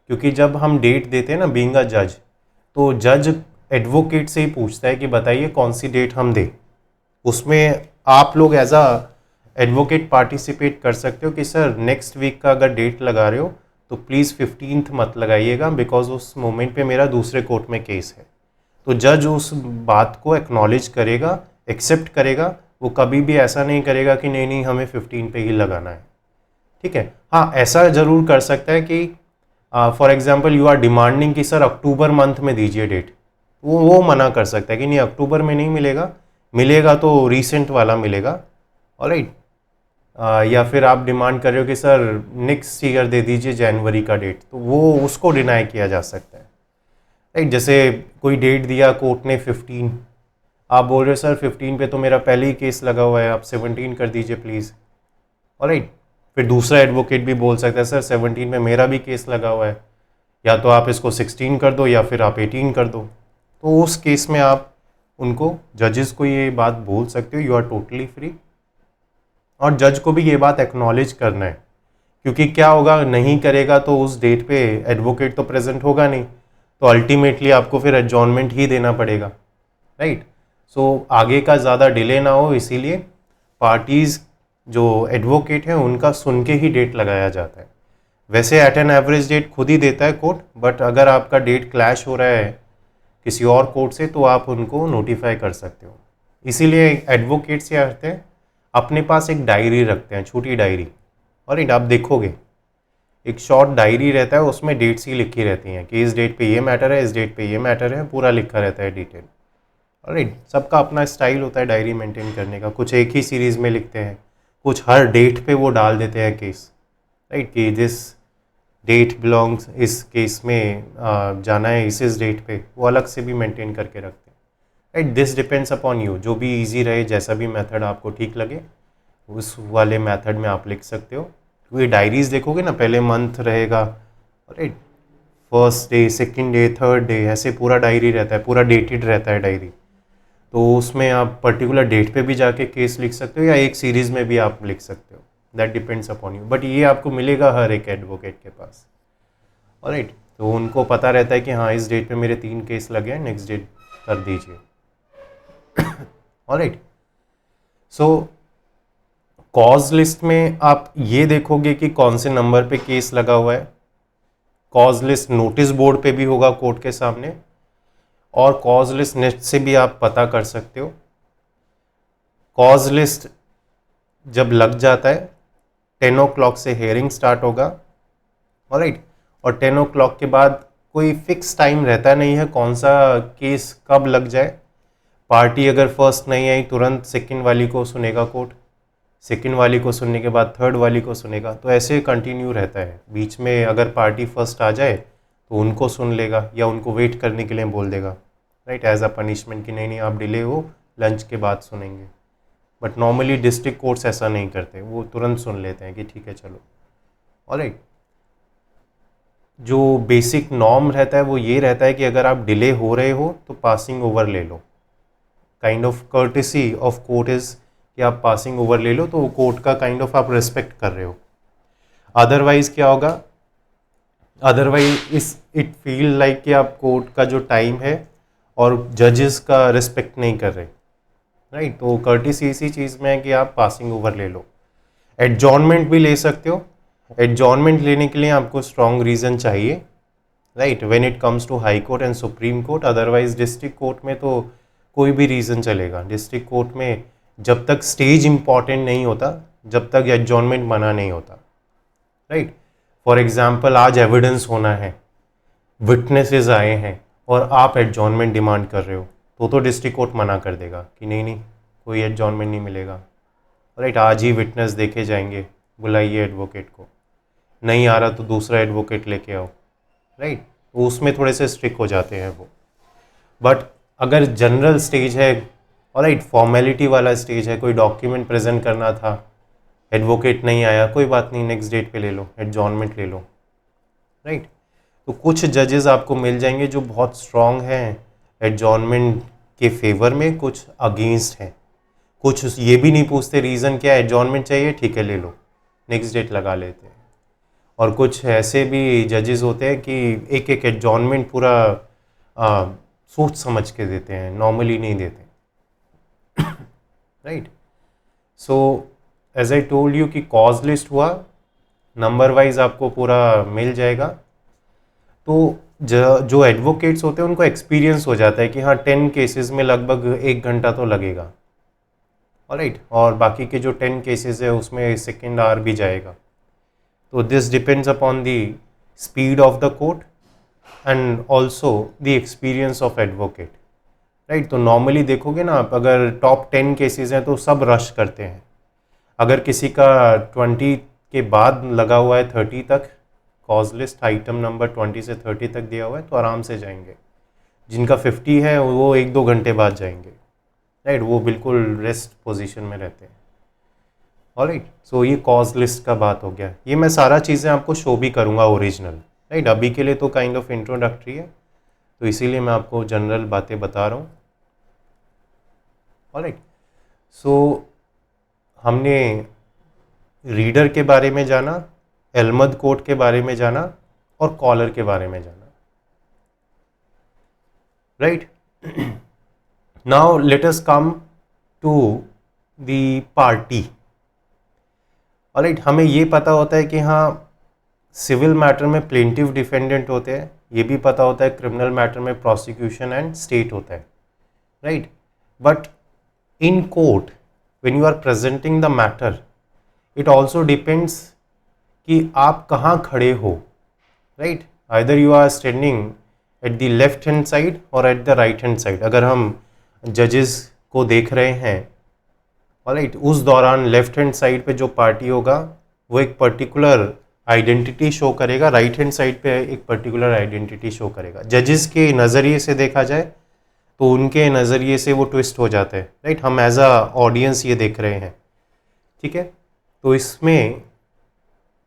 क्योंकि जब हम डेट देते हैं ना बीइंग अ जज, तो जज एडवोकेट से ही पूछता है कि बताइए कौन सी डेट हम दें। उसमें आप लोग एज अ एडवोकेट पार्टिसिपेट कर सकते हो कि सर नेक्स्ट वीक का अगर डेट लगा रहे हो तो प्लीज़ 15th मत लगाइएगा बिकॉज उस मोमेंट पे मेरा दूसरे कोर्ट में केस है। तो जज उस बात को एक्नॉलेज करेगा, एक्सेप्ट करेगा, वो कभी भी ऐसा नहीं करेगा कि नहीं नहीं हमें 15 पे ही लगाना है। ठीक है, हाँ, ऐसा ज़रूर कर सकता है कि for example you are demanding कि सर अक्टूबर मंथ में दीजिए डेट, वो मना कर सकता है कि नहीं अक्टूबर में नहीं मिलेगा, मिलेगा तो रीसेंट वाला मिलेगा। ऑलराइट, या फिर आप डिमांड कर रहे हो कि सर नेक्स्ट ईयर दे दीजिए जनवरी का डेट, तो वो उसको डिनाई किया जा सकता है। राइट, जैसे कोई डेट दिया कोर्ट ने 15, आप बोल रहे हो सर 15 पे तो मेरा पहले ही केस लगा हुआ है, आप 17 कर दीजिए प्लीज़। ऑलराइट, फिर दूसरा एडवोकेट भी बोल सकता है सर 17 में मेरा भी केस लगा हुआ है, या तो आप इसको 16 कर दो या फिर आप 18 कर दो। तो उस केस में आप उनको जजेस को ये बात बोल सकते हो, यू आर टोटली फ्री। और जज को भी ये बात एक्नॉलेज करना है, क्योंकि क्या होगा, नहीं करेगा तो उस डेट पे एडवोकेट तो प्रेजेंट होगा नहीं, तो अल्टीमेटली आपको फिर एडजॉर्नमेंट ही देना पड़ेगा। राइट, सो आगे का ज़्यादा डिले ना हो, इसीलिए पार्टीज़ जो एडवोकेट हैं उनका सुन के ही डेट लगाया जाता है। वैसे एट एन एवरेज डेट खुद ही देता है कोर्ट, बट अगर आपका डेट क्लैश हो रहा है किसी और कोर्ट से तो आप उनको नोटिफाई कर सकते हो। इसीलिए एडवोकेट्स क्या करते हैं, अपने पास एक डायरी रखते हैं, छोटी डायरी, और आप देखोगे एक शॉर्ट डायरी रहता है, उसमें डेट्स ही लिखी रहती हैं कि इस डेट पे ये मैटर है, इस डेट पे ये मैटर है, पूरा लिखा रहता है डिटेल। राइट, सबका अपना स्टाइल होता है डायरी मेंटेन करने का, कुछ एक ही सीरीज़ में लिखते हैं, कुछ हर डेट पे वो डाल देते हैं केस, राइट, कि दिस डेट बिलोंग्स इस केस में जाना है इस डेट पे, वो अलग से भी मेंटेन करके रखते हैं। Right, this depends upon you, जो भी इजी रहे, जैसा भी मेथड आपको ठीक लगे उस वाले मेथड में आप लिख सकते हो। तो ये डायरीज देखोगे ना, पहले मंथ रहेगा, right, first day, second day, third day, ऐसे पूरा डायरी रहता है, पूरा डेटेड रहता है डायरी। तो उसमें आप पर्टिकुलर डेट पे भी जाके केस लिख सकते हो या एक सीरीज़ में भी आप लिख सकते हो, that depends upon you. But ये आपको मिलेगा हर एक एडवोकेट के पास, ऑलराइट। तो उनको पता रहता है कि हाँ इस डेट पे मेरे 3 केस लगे हैं, नेक्स्ट डेट कर दीजिए, ऑलराइट। सो कॉज लिस्ट में आप ये देखोगे कि कौन से नंबर पे केस लगा हुआ है। कॉज लिस्ट नोटिस बोर्ड पे भी होगा कोर्ट के सामने, और कॉज लिस्ट नेट से भी आप पता कर सकते हो। कॉज लिस्ट जब लग जाता है 10 o'clock से हेयरिंग स्टार्ट होगा, ऑलराइट, और 10 o'clock के बाद कोई फिक्स टाइम रहता नहीं है कौन सा केस कब लग जाए। पार्टी अगर फर्स्ट नहीं आई तुरंत सेकंड वाली को सुनेगा कोर्ट, सेकंड वाली को सुनने के बाद थर्ड वाली को सुनेगा, तो ऐसे कंटिन्यू रहता है। बीच में अगर पार्टी फर्स्ट आ जाए तो उनको सुन लेगा या उनको वेट करने के लिए बोल देगा, राइट, एज अ पनिशमेंट कि नहीं आप डिले हो, लंच के बाद सुनेंगे। बट नॉर्मली डिस्ट्रिक्ट कोर्ट्स ऐसा नहीं करते, वो तुरंत सुन लेते हैं कि ठीक है चलो, ऑलराइट। जो बेसिक नॉर्म रहता है वो ये रहता है कि अगर आप डिले हो रहे हो तो पासिंग ओवर ले लो। Kind of courtesy of court is कि आप पासिंग ओवर ले लो, तो कोर्ट का काइंड ऑफ आप रिस्पेक्ट कर रहे हो। अदरवाइज क्या होगा, अदरवाइज इट फील लाइक कि आप कोर्ट का जो टाइम है और जजेस का रिस्पेक्ट नहीं कर रहे, राइट। तो कर्टेसी इसी चीज़ में है कि आप पासिंग ओवर ले लो। एडजॉर्नमेंट भी ले सकते हो। एडजॉर्नमेंट लेने के लिए आपको स्ट्रॉन्ग रीज़न चाहिए, right, when it comes to high court and supreme court. Otherwise district court में तो कोई भी रीज़न चलेगा। डिस्ट्रिक्ट कोर्ट में जब तक स्टेज इंपॉर्टेंट नहीं होता, जब तक एडजॉर्नमेंट मना नहीं होता, राइट। फॉर एग्जाम्पल आज एविडेंस होना है, विटनेसेस आए हैं और आप एडजॉर्नमेंट डिमांड कर रहे हो तो डिस्ट्रिक्ट कोर्ट मना कर देगा कि नहीं कोई एडजॉर्नमेंट नहीं मिलेगा, राइट, आज ही विटनेस देखे जाएंगे, बुलाइए एडवोकेट को, नहीं आ रहा तो दूसरा एडवोकेट लेके आओ, राइट। तो उसमें थोड़े से स्ट्रिक्ट हो जाते हैं वो। बट अगर जनरल स्टेज है, ऑलराइट, फॉर्मेलिटी वाला स्टेज है, कोई डॉक्यूमेंट प्रेजेंट करना था, एडवोकेट नहीं आया, कोई बात नहीं, नेक्स्ट डेट पे ले लो, एडजॉर्नमेंट ले लो, राइट। तो कुछ जजेस आपको मिल जाएंगे जो बहुत स्ट्रॉन्ग हैं एडजॉर्नमेंट के फेवर में, कुछ अगेंस्ट हैं, कुछ ये भी नहीं पूछते रीज़न क्या है, एडजॉर्नमेंट चाहिए, ठीक है ले लो, नेक्स्ट डेट लगा लेते हैं। और कुछ ऐसे भी जजेस होते हैं कि एक एक एडजॉर्नमेंट पूरा सोच समझ के देते हैं, नॉर्मली नहीं देते, right. So as I told you कि कॉज लिस्ट हुआ, नंबर वाइज आपको पूरा मिल जाएगा। तो जो एडवोकेट्स होते हैं उनको एक्सपीरियंस हो जाता है कि हाँ 10 केसेस में लगभग 1 घंटा तो लगेगा, ऑलराइट, और बाकी के जो 10 केसेस है उसमें सेकेंड आवर भी जाएगा। तो this depends upon the speed of the court and also the experience of advocate, right. तो नॉर्मली देखोगे ना आप, अगर टॉप 10 केसेस हैं तो सब रश करते हैं। अगर किसी का 20 के बाद लगा हुआ है 30 तक, कॉज लिस्ट आइटम नंबर 20 से 30 तक दिया हुआ है, तो आराम से जाएंगे। जिनका 50 है वो 1-2 घंटे बाद जाएंगे, राइट, वो बिल्कुल रेस्ट पोजीशन में रहते हैं, ऑलराइट। सो ये कॉज लिस्ट का बात हो गया। ये मैं सारा चीज़ें आपको शो भी करूँगा ओरिजिनल, राइट। अभी के लिए तो काइंड ऑफ इंट्रोडक्टरी है, तो इसीलिए मैं आपको जनरल बातें बता रहा हूँ, ऑलराइट। सो हमने रीडर के बारे में जाना, एलमद कोड के बारे में जाना और कॉलर के बारे में जाना, right. Now let us come to the party, alright. हमें ये पता होता है कि हाँ सिविल मैटर में प्लेंटिव डिफेंडेंट होते हैं, ये भी पता होता है क्रिमिनल मैटर में प्रोसिक्यूशन एंड स्टेट होता है, right. But in court when you are presenting the matter, it also depends कि आप कहाँ खड़े हो, right? Either you are standing at the left hand side और at the right hand side. अगर हम जजेस को देख रहे हैं, राइट, उस दौरान लेफ्ट हैंड साइड पे जो पार्टी होगा वो एक पर्टिकुलर आइडेंटिटी शो करेगा, राइट हैंड साइड पे एक पर्टिकुलर आइडेंटिटी शो करेगा. जजेस के नज़रिए से देखा जाए तो उनके नज़रिए से वो ट्विस्ट हो जाते हैं, राइट? हम एज अ ऑडियंस ये देख रहे हैं, ठीक है? तो इसमें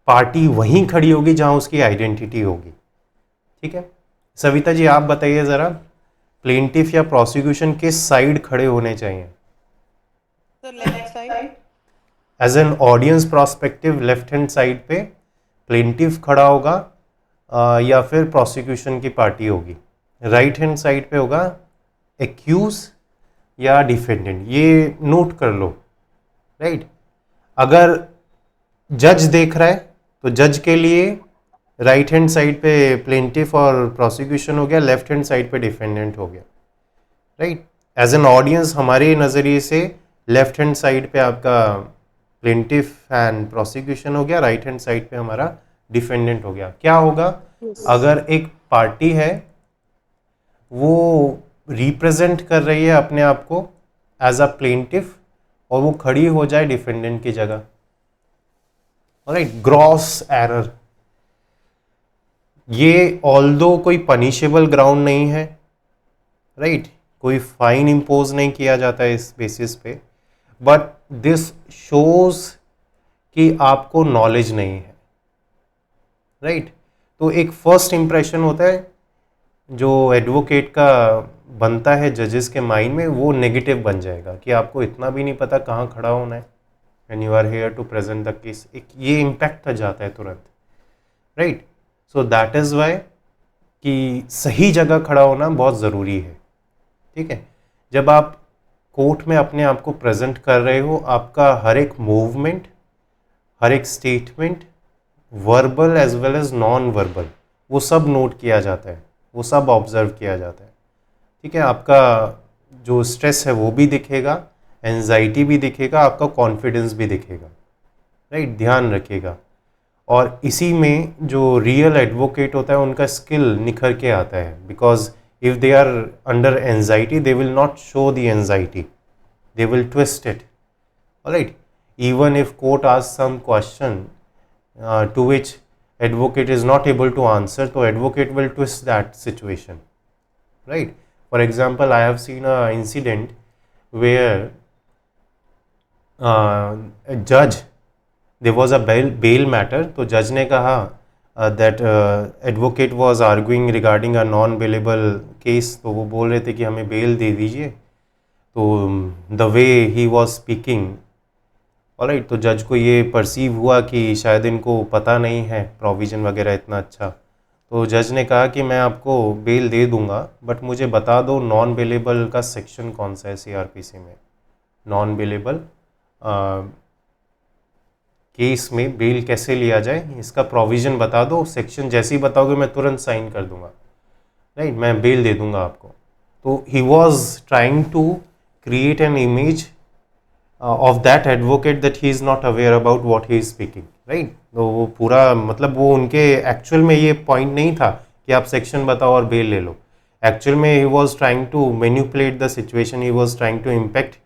पार्टी वहीं खड़ी होगी जहां उसकी आइडेंटिटी होगी, ठीक है? सविता जी आप बताइए ज़रा, प्लेंटिफ या प्रोसिक्यूशन किस साइड खड़े होने चाहिए? Sir left side. As an audience prospective left hand side पे प्लेंटिफ खड़ा होगा या फिर प्रोसिक्यूशन की पार्टी होगी. राइट हैंड साइड पे होगा एक्यूज या डिफेंडेंट. ये नोट कर लो, राइट? अगर जज देख रहा है तो जज के लिए राइट हैंड साइड पे प्लेंटिफ और प्रोसिक्यूशन हो गया, लेफ्ट हैंड साइड पे डिफेंडेंट हो गया, राइट? एज एन ऑडियंस हमारे नज़रिए से लेफ्ट हैंड साइड पे आपका प्लेंटिफ एंड प्रोसिक्यूशन हो गया, राइट हैंड साइड पे हमारा डिफेंडेंट हो गया. क्या होगा अगर एक पार्टी है वो रिप्रेजेंट कर रही है अपने आप को एज अ प्लेंटिफ और वो खड़ी हो जाए डिफेंडेंट की जगह, राइट? Gross error. ये ऑल्दो कोई पनिशेबल ग्राउंड नहीं है, राइट? कोई फाइन इम्पोज नहीं किया जाता है इस बेसिस पे, बट दिस शोज कि आपको नॉलेज नहीं है, राइट? तो एक फर्स्ट इम्प्रेशन होता है जो एडवोकेट का बनता है जजेस के माइंड में, वो नेगेटिव बन जाएगा कि आपको इतना भी नहीं पता कहाँ खड़ा होना है when you are here to present the case. एक ये इम्पैक्ट आ जाता है तुरंत, right? So that is why कि सही जगह खड़ा होना बहुत ज़रूरी है, ठीक है? जब आप कोर्ट में अपने आप को प्रेजेंट कर रहे हो, आपका हर एक मूवमेंट, हर एक statement, verbal as well as non verbal, वो सब नोट किया जाता है, वो सब ऑब्जर्व किया जाता है, ठीक है? आपका जो स्ट्रेस है वो भी दिखेगा, एंजाइटी भी दिखेगा, आपका कॉन्फिडेंस भी दिखेगा, राइट? ध्यान रखिएगा. और इसी में जो रियल एडवोकेट होता है उनका स्किल निखर के आता है, because if they are under anxiety they will not show the anxiety, they will twist it, all right? Even if court asks some question to which advocate is not able to answer, so advocate will twist that situation, right? For example, I have seen a incident where a judge, there was a bail matter, तो जज ने कहा that advocate was arguing regarding a non bailable case, तो वो बोल रहे थे कि हमें बेल दे दीजिए. तो the way he was speaking, alright, तो जज को ये परसीव हुआ कि शायद इनको पता नहीं है प्रोविज़न वगैरह इतना अच्छा. तो जज ने कहा कि मैं आपको बेल दे दूंगा, बट मुझे बता दो नॉन बेलेबल का सेक्शन कौन सा है सीआरपीसी में. नॉन बेलेबल केस में बेल कैसे लिया जाए, इसका प्रोविज़न बता दो. सेक्शन जैसे ही बताओगे मैं तुरंत साइन कर दूंगा, राइट? मैं बेल दे दूंगा आपको. तो he was trying to create an image of that advocate that he is not aware about what he is speaking, right? तो वो पूरा मतलब वो उनके एक्चुअल में ये पॉइंट नहीं था कि आप सेक्शन बताओ और बेल ले लो. एक्चुअल में he was trying to manipulate the situation, he was trying to impact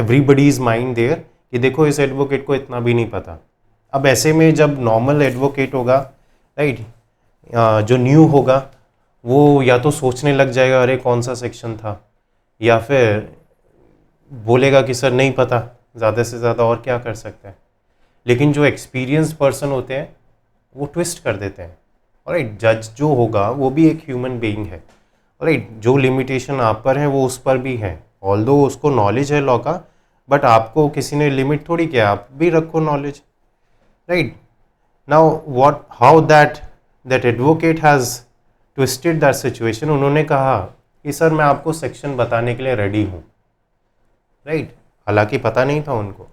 everybody's mind there कि देखो इस एडवोकेट को इतना भी नहीं पता. अब ऐसे में जब नॉर्मल एडवोकेट होगा, राइट, जो न्यू होगा वो या तो सोचने लग जाएगा अरे कौन सा सेक्शन था, या फिर बोलेगा कि सर नहीं पता, ज़्यादा से ज़्यादा और क्या कर सकते हैं. लेकिन जो एक्सपीरियंस पर्सन होते हैं वो ट्विस्ट कर देते हैं, ऑलराइट? जज जो होगा वो भी एक ह्यूमन बीइंग है, ऑलराइट? जो लिमिटेशन आप पर है वो उस पर भी है, ऑल्दो उसको नॉलेज है लॉ का, बट आपको किसी ने लिमिट थोड़ी किया, आप भी रखो knowledge, right? Now what how that advocate has twisted that situation. उन्होंने कहा कि सर मैं आपको सेक्शन बताने के लिए रेडी हूँ, राइट? हालांकि पता नहीं था उनको.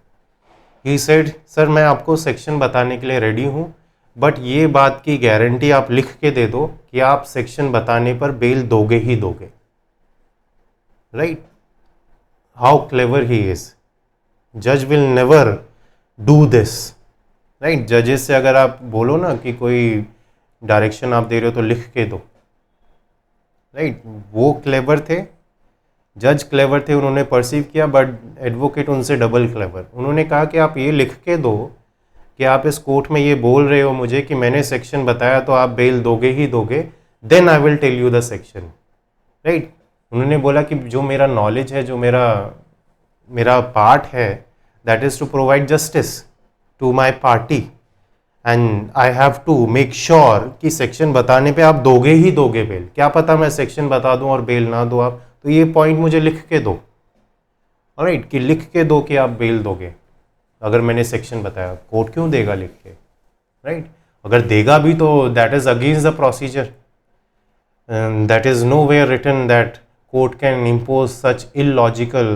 ही सेड सर मैं आपको सेक्शन बताने के लिए रेडी हूँ, बट ये बात की गारंटी आप लिख के दे दो कि आप सेक्शन बताने पर बेल दोगे ही दोगे, right? How clever he is, जज will never do this, right. जजेस से अगर आप बोलो ना कि कोई डायरेक्शन आप दे रहे हो तो लिख के दो, राइट। वो क्लेवर थे, जज क्लेवर थे, उन्होंने परसीव किया, बट एडवोकेट उनसे डबल क्लेवर। उन्होंने कहा कि आप ये लिख के दो कि आप इस कोर्ट में ये बोल रहे हो मुझे कि मैंने सेक्शन बताया तो आप बेल दोगे ही दोगे, then I will tell you the section, right. उन्होंने बोला कि जो मेरा नॉलेज है, जो मेरा मेरा पार्ट है, that is to provide justice to my party, and I have to make sure कि सेक्शन बताने पे आप दोगे ही दोगे बेल। क्या पता मैं सेक्शन बता दूं और बेल ना दो आप, तो ये पॉइंट मुझे लिख के दो, राइट, कि लिख के दो कि आप बेल दोगे अगर मैंने सेक्शन बताया। कोर्ट क्यों देगा लिख के, राइट। अगर देगा भी तो that is against the procedure, that is no where written that court can impose such illogical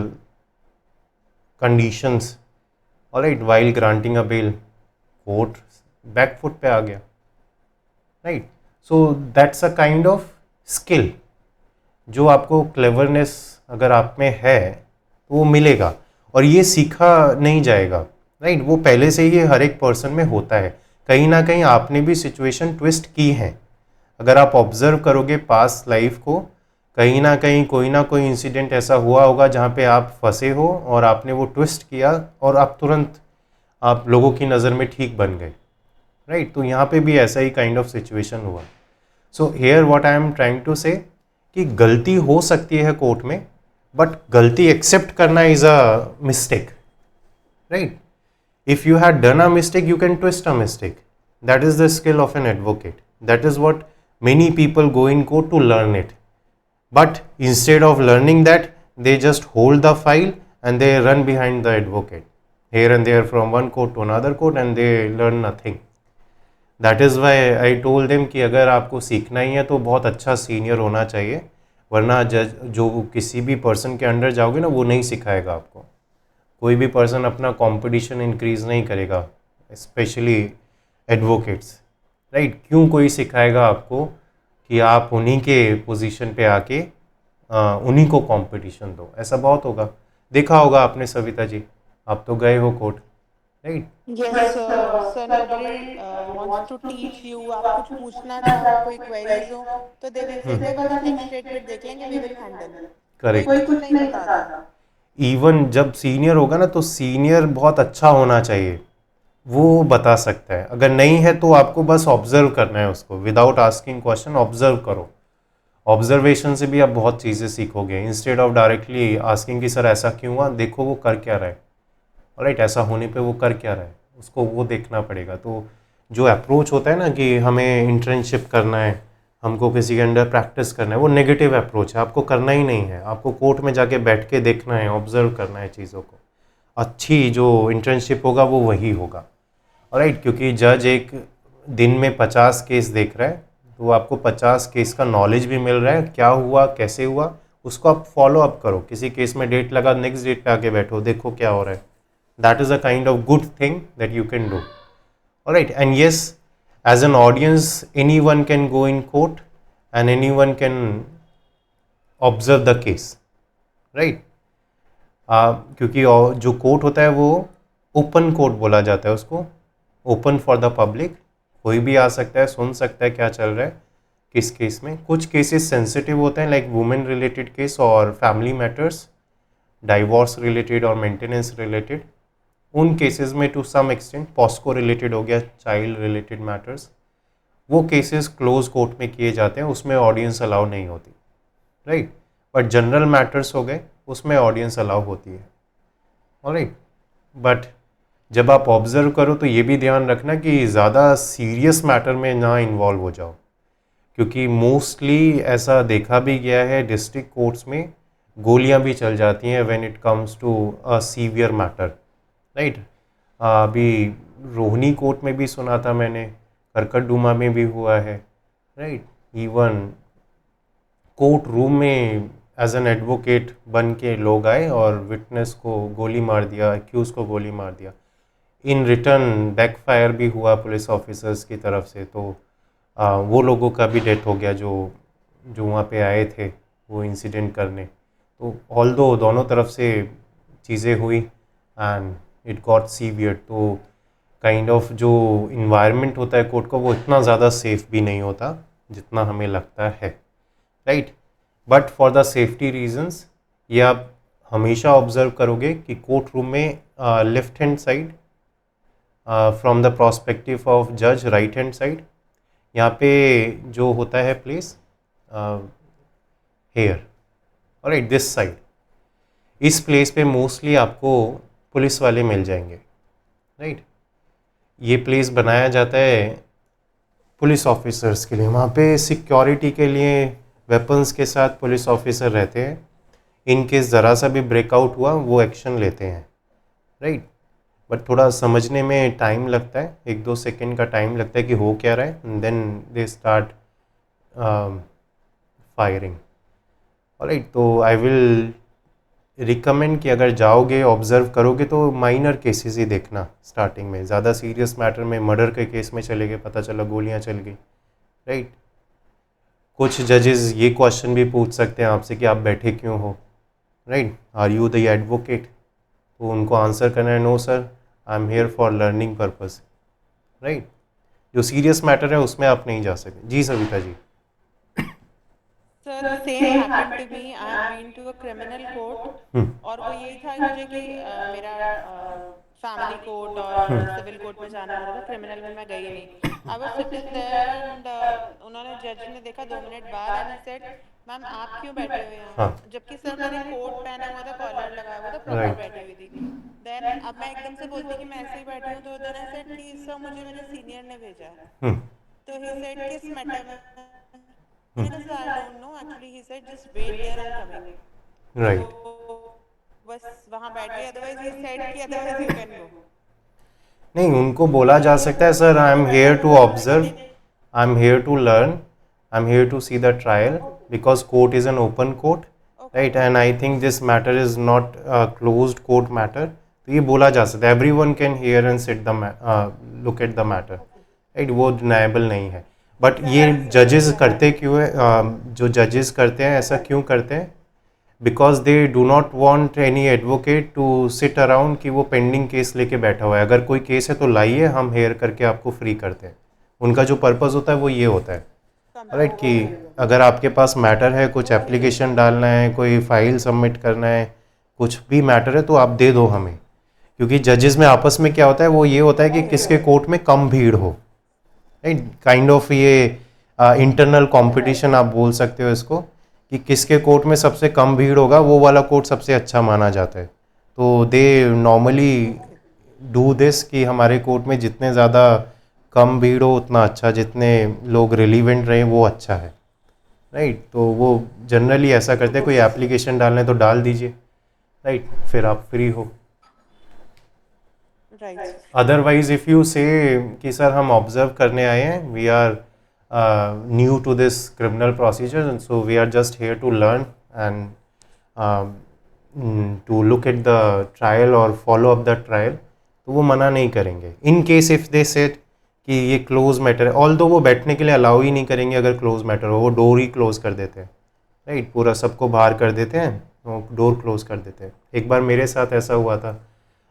conditions, alright, while granting a bail. Court back foot पे आ गया, right. So that's a kind of skill जो आपको cleverness अगर आप में है तो वो मिलेगा, और ये सीखा नहीं जाएगा, राइट। वो पहले से ही हर एक पर्सन में होता है। कहीं ना कहीं आपने भी सिचुएशन ट्विस्ट की है। अगर आप ऑब्जर्व करोगे पास्ट लाइफ को, कहीं ना कोई इंसिडेंट ऐसा हुआ होगा जहाँ पे आप फंसे हो और आपने वो ट्विस्ट किया और आप तुरंत आप लोगों की नज़र में ठीक बन गए, राइट। तो यहाँ पे भी ऐसा ही काइंड ऑफ सिचुएशन हुआ। So here what I am trying to say कि गलती हो सकती है कोर्ट में, बट गलती एक्सेप्ट करना is a mistake, right. If you had done a mistake you can twist a mistake, that is the skill of an advocate, that is what many people go in court to learn it, but instead of learning that they just hold the file and they run behind the advocate here and there from one court to another court and they learn nothing. That is why I told them कि अगर आपको सीखना ही है तो बहुत अच्छा senior होना चाहिए, वरना जज जो किसी भी पर्सन के अंडर जाओगे ना वो नहीं सिखाएगा आपको। कोई भी पर्सन अपना कंपटीशन इंक्रीज नहीं करेगा, स्पेशली एडवोकेट्स, राइट। क्यों कोई सिखाएगा आपको कि आप उन्हीं के पोजीशन पे आके उन्हीं को कंपटीशन दो? ऐसा बहुत होगा, देखा होगा आपने सविता जी, आप तो गए हो court, right. Yes sir, nobody wants to teach you. आप कुछ पूछना चाहो, कोई क्वेरीज हो, तो दे विल से कोई बात नहीं, नेक्स्ट डेट पे देख लेंगे, वी विल हैंडल। कोई करेक्ट। कुछ नहीं बताता। इवन जब सीनियर होगा ना तो सीनियर बहुत अच्छा होना चाहिए, वो बता सकता है। अगर नहीं है तो आपको बस ऑब्जर्व करना है उसको, विदाउट आस्किंग क्वेश्चन ऑब्जर्व करो। ऑब्जर्वेशन से भी आप बहुत चीज़ें सीखोगे, इंस्टेड ऑफ डायरेक्टली आस्किंग कि सर ऐसा क्यों हुआ, देखो वो कर क्या रहा है, राइट। ऐसा होने पे वो कर क्या रहा है उसको वो देखना पड़ेगा। तो जो अप्रोच होता है ना कि हमें इंटर्नशिप करना है, हमको किसी के अंडर प्रैक्टिस करना है, वो नेगेटिव अप्रोच है, आपको करना ही नहीं है। आपको कोर्ट में जाके बैठ के देखना है, ऑब्जर्व करना है चीज़ों को। अच्छी जो इंटर्नशिप होगा वो वही होगा, राइट। क्योंकि जज एक दिन में 50 केस देख रहा है, तो आपको 50 केस का नॉलेज भी मिल रहा है, क्या हुआ कैसे हुआ उसको आप फॉलो अप करो। किसी केस में डेट लगा, नेक्स्ट डेट पे आके बैठो, देखो क्या हो रहा है। That is a kind of good thing that you can do, alright. And yes, as an audience any one can go in court and any one can observe the case, right. क्योंकि जो court होता है वो open court बोला जाता है उसको, open for the public. कोई भी आ सकता है, सुन सकता है क्या चल रहा है किस केस में। कुछ केसेस सेंसिटिव होते हैं, लाइक वुमेन रिलेटेड केस और फैमिली मैटर्स, डाइवोर्स रिलेटेड और मेंटेनेंस रिलेटेड। उन केसेस में to some extent POCSO related हो गया, चाइल्ड रिलेटेड मैटर्स, वो केसेस क्लोज कोर्ट में किए जाते हैं, उसमें ऑडियंस अलाउ नहीं होती, राइट। बट जनरल मैटर्स हो गए, उसमें ऑडियंस अलाउ होती है, ऑलराइट। बट जब आप ऑब्जर्व करो तो ये भी ध्यान रखना कि ज़्यादा सीरियस मैटर में ना इन्वॉल्व हो जाओ, क्योंकि मोस्टली ऐसा देखा भी गया है डिस्ट्रिक्ट कोर्ट्स में गोलियां भी चल जाती हैं when it comes to a severe matter, right. अभी रोहिणी कोर्ट में भी सुना था मैंने, करकटडुमा में भी हुआ है, राइट। इवन कोर्ट रूम में एज एन एडवोकेट बन के लोग आए और विटनेस को गोली मार दिया, एक्यूज को गोली मार दिया। इन रिटर्न बैकफायर भी हुआ पुलिस ऑफिसर्स की तरफ से। तो वो लोगों का भी डेथ हो गया जो जो वहाँ पे आए थे वो इंसिडेंट करने। तो ऑल्दो दोनों तरफ से चीज़ें हुई, एंड इट गॉट सीवियर। तो काइंड ऑफ जो इन्वायरमेंट होता है कोर्ट का वो इतना ज़्यादा सेफ भी नहीं होता जितना हमें लगता है, right. But for the safety reasons ये आप हमेशा ऑब्जर्व करोगे कि कोर्ट रूम में left hand side from the prospective of जज राइट हैंड साइड यहाँ पे जो होता है place here, right, this side, इस प्लेस पे मोस्टली आपको पुलिस वाले मिल जाएंगे, राइट। ये प्लेस बनाया जाता है पुलिस ऑफिसर्स के लिए, वहाँ पे सिक्योरिटी के लिए वेपन्स के साथ पुलिस ऑफिसर रहते हैं। इन केस ज़रा सा भी ब्रेकआउट हुआ वो एक्शन लेते हैं, राइट। बट थोड़ा समझने में टाइम लगता है, 1-2 सेकेंड का टाइम लगता है कि हो क्या रहा है, then they start firing, right. तो आई विल रिकमेंड कि अगर जाओगे ऑब्जर्व करोगे तो माइनर केसेस ही देखना स्टार्टिंग में, ज़्यादा सीरियस मैटर में मर्डर के केस में चले गए, पता चला गोलियां चल गई, राइट। कुछ जजेस ये क्वेश्चन भी पूछ सकते हैं आपसे कि आप बैठे क्यों हो, right, are you the advocate. तो उनको आंसर करना है no sir I am here for learning purpose, right. जो सीरियस मैटर है उसमें आप नहीं जा सकते। जी Savita ji. Sir the same happened to me, I have been to a criminal court. Hmm और वो यही था मुझे कि मेरा फैमिली कोर्ट और सिविल कोर्ट में जाना होता था, क्रिमिनल में मैं गई नहीं। आई वाज सिटिंग देयर एंड उन्होंने जज ने देखा 2 मिनट बाद एंड ही सेड मैम आप क्यों बैठे हो यहाँ, हाँ जबकि सर मैंने कोट पहना हुआ था, कॉलर लगाया हुआ था, प्रॉपर राइट बैठी हुई थी। देन अब मैं एकदम से बोलती कि मैं ऐसे ही बैठी हूँ, तो देन आई सेड कि सर मुझे मेरे सीनियर ने भेजा है। हम्म तो ही सेड किस मैटर में, मैंने कहा hmm sir I don't know actually, he said just wait there I am coming. तो राइट। बस वहां बैठ गई, अदरवाइज ही सेड कि अदरवाइज यू कैन गो। नहीं उनको बोला जा सकता है sir I am here to observe, I am here to learn, I am here to see the trial because court is an open court, okay right, and I think this matter is not closed court matter. तो ये बोला जा सकता है every one can hear and sit the look at the matter, okay. Right, वो डिनाएबल नहीं है। But ये जजेस करते क्यों है, जो जजेस करते हैं ऐसा क्यों करते हैं, because they do not want any advocate to sit around कि वो पेंडिंग केस लेके बैठा हुआ है। अगर कोई केस है तो लाइए हम हेयर करके आपको फ्री करते हैं। उनका जो पर्पज़ होता है वो ये होता है, राइट, कि अगर आपके पास मैटर है, कुछ एप्लीकेशन डालना है, कोई फाइल सबमिट करना है, कुछ भी मैटर है तो आप दे दो हमें। क्योंकि जजेस में आपस में क्या होता है वो ये होता है कि किसके कोर्ट में कम भीड़ हो, राइट, काइंड ऑफ ये इंटरनल कंपटीशन आप बोल सकते हो इसको, कि किसके कोर्ट में सबसे कम भीड़ होगा वो वाला कोर्ट सबसे अच्छा माना जाता है। तो दे नॉर्मली डू दिस कि हमारे कोर्ट में जितने ज़्यादा कम भीड़ हो उतना अच्छा, जितने लोग रिलीवेंट रहे वो अच्छा है, राइट। तो वो जनरली ऐसा करते हैं, कोई एप्लीकेशन डालना है तो डाल दीजिए, राइट, फिर आप फ्री हो। Right. Otherwise if you say कि सर हम ऑब्जर्व करने आए हैं, we are new to this criminal procedure so we are just here to learn and to look at the trial और फॉलो अप द ट्रायल, तो वो मना नहीं करेंगे। In case if they said कि ये क्लोज मैटर है, all दो वो बैठने के लिए अलाउ ही नहीं करेंगे अगर क्लोज मैटर हो, वो डोर ही क्लोज कर देते हैं, राइट, पूरा सबको बाहर कर देते हैं, वो डोर क्लोज कर देते हैं। एक बार मेरे साथ ऐसा हुआ था,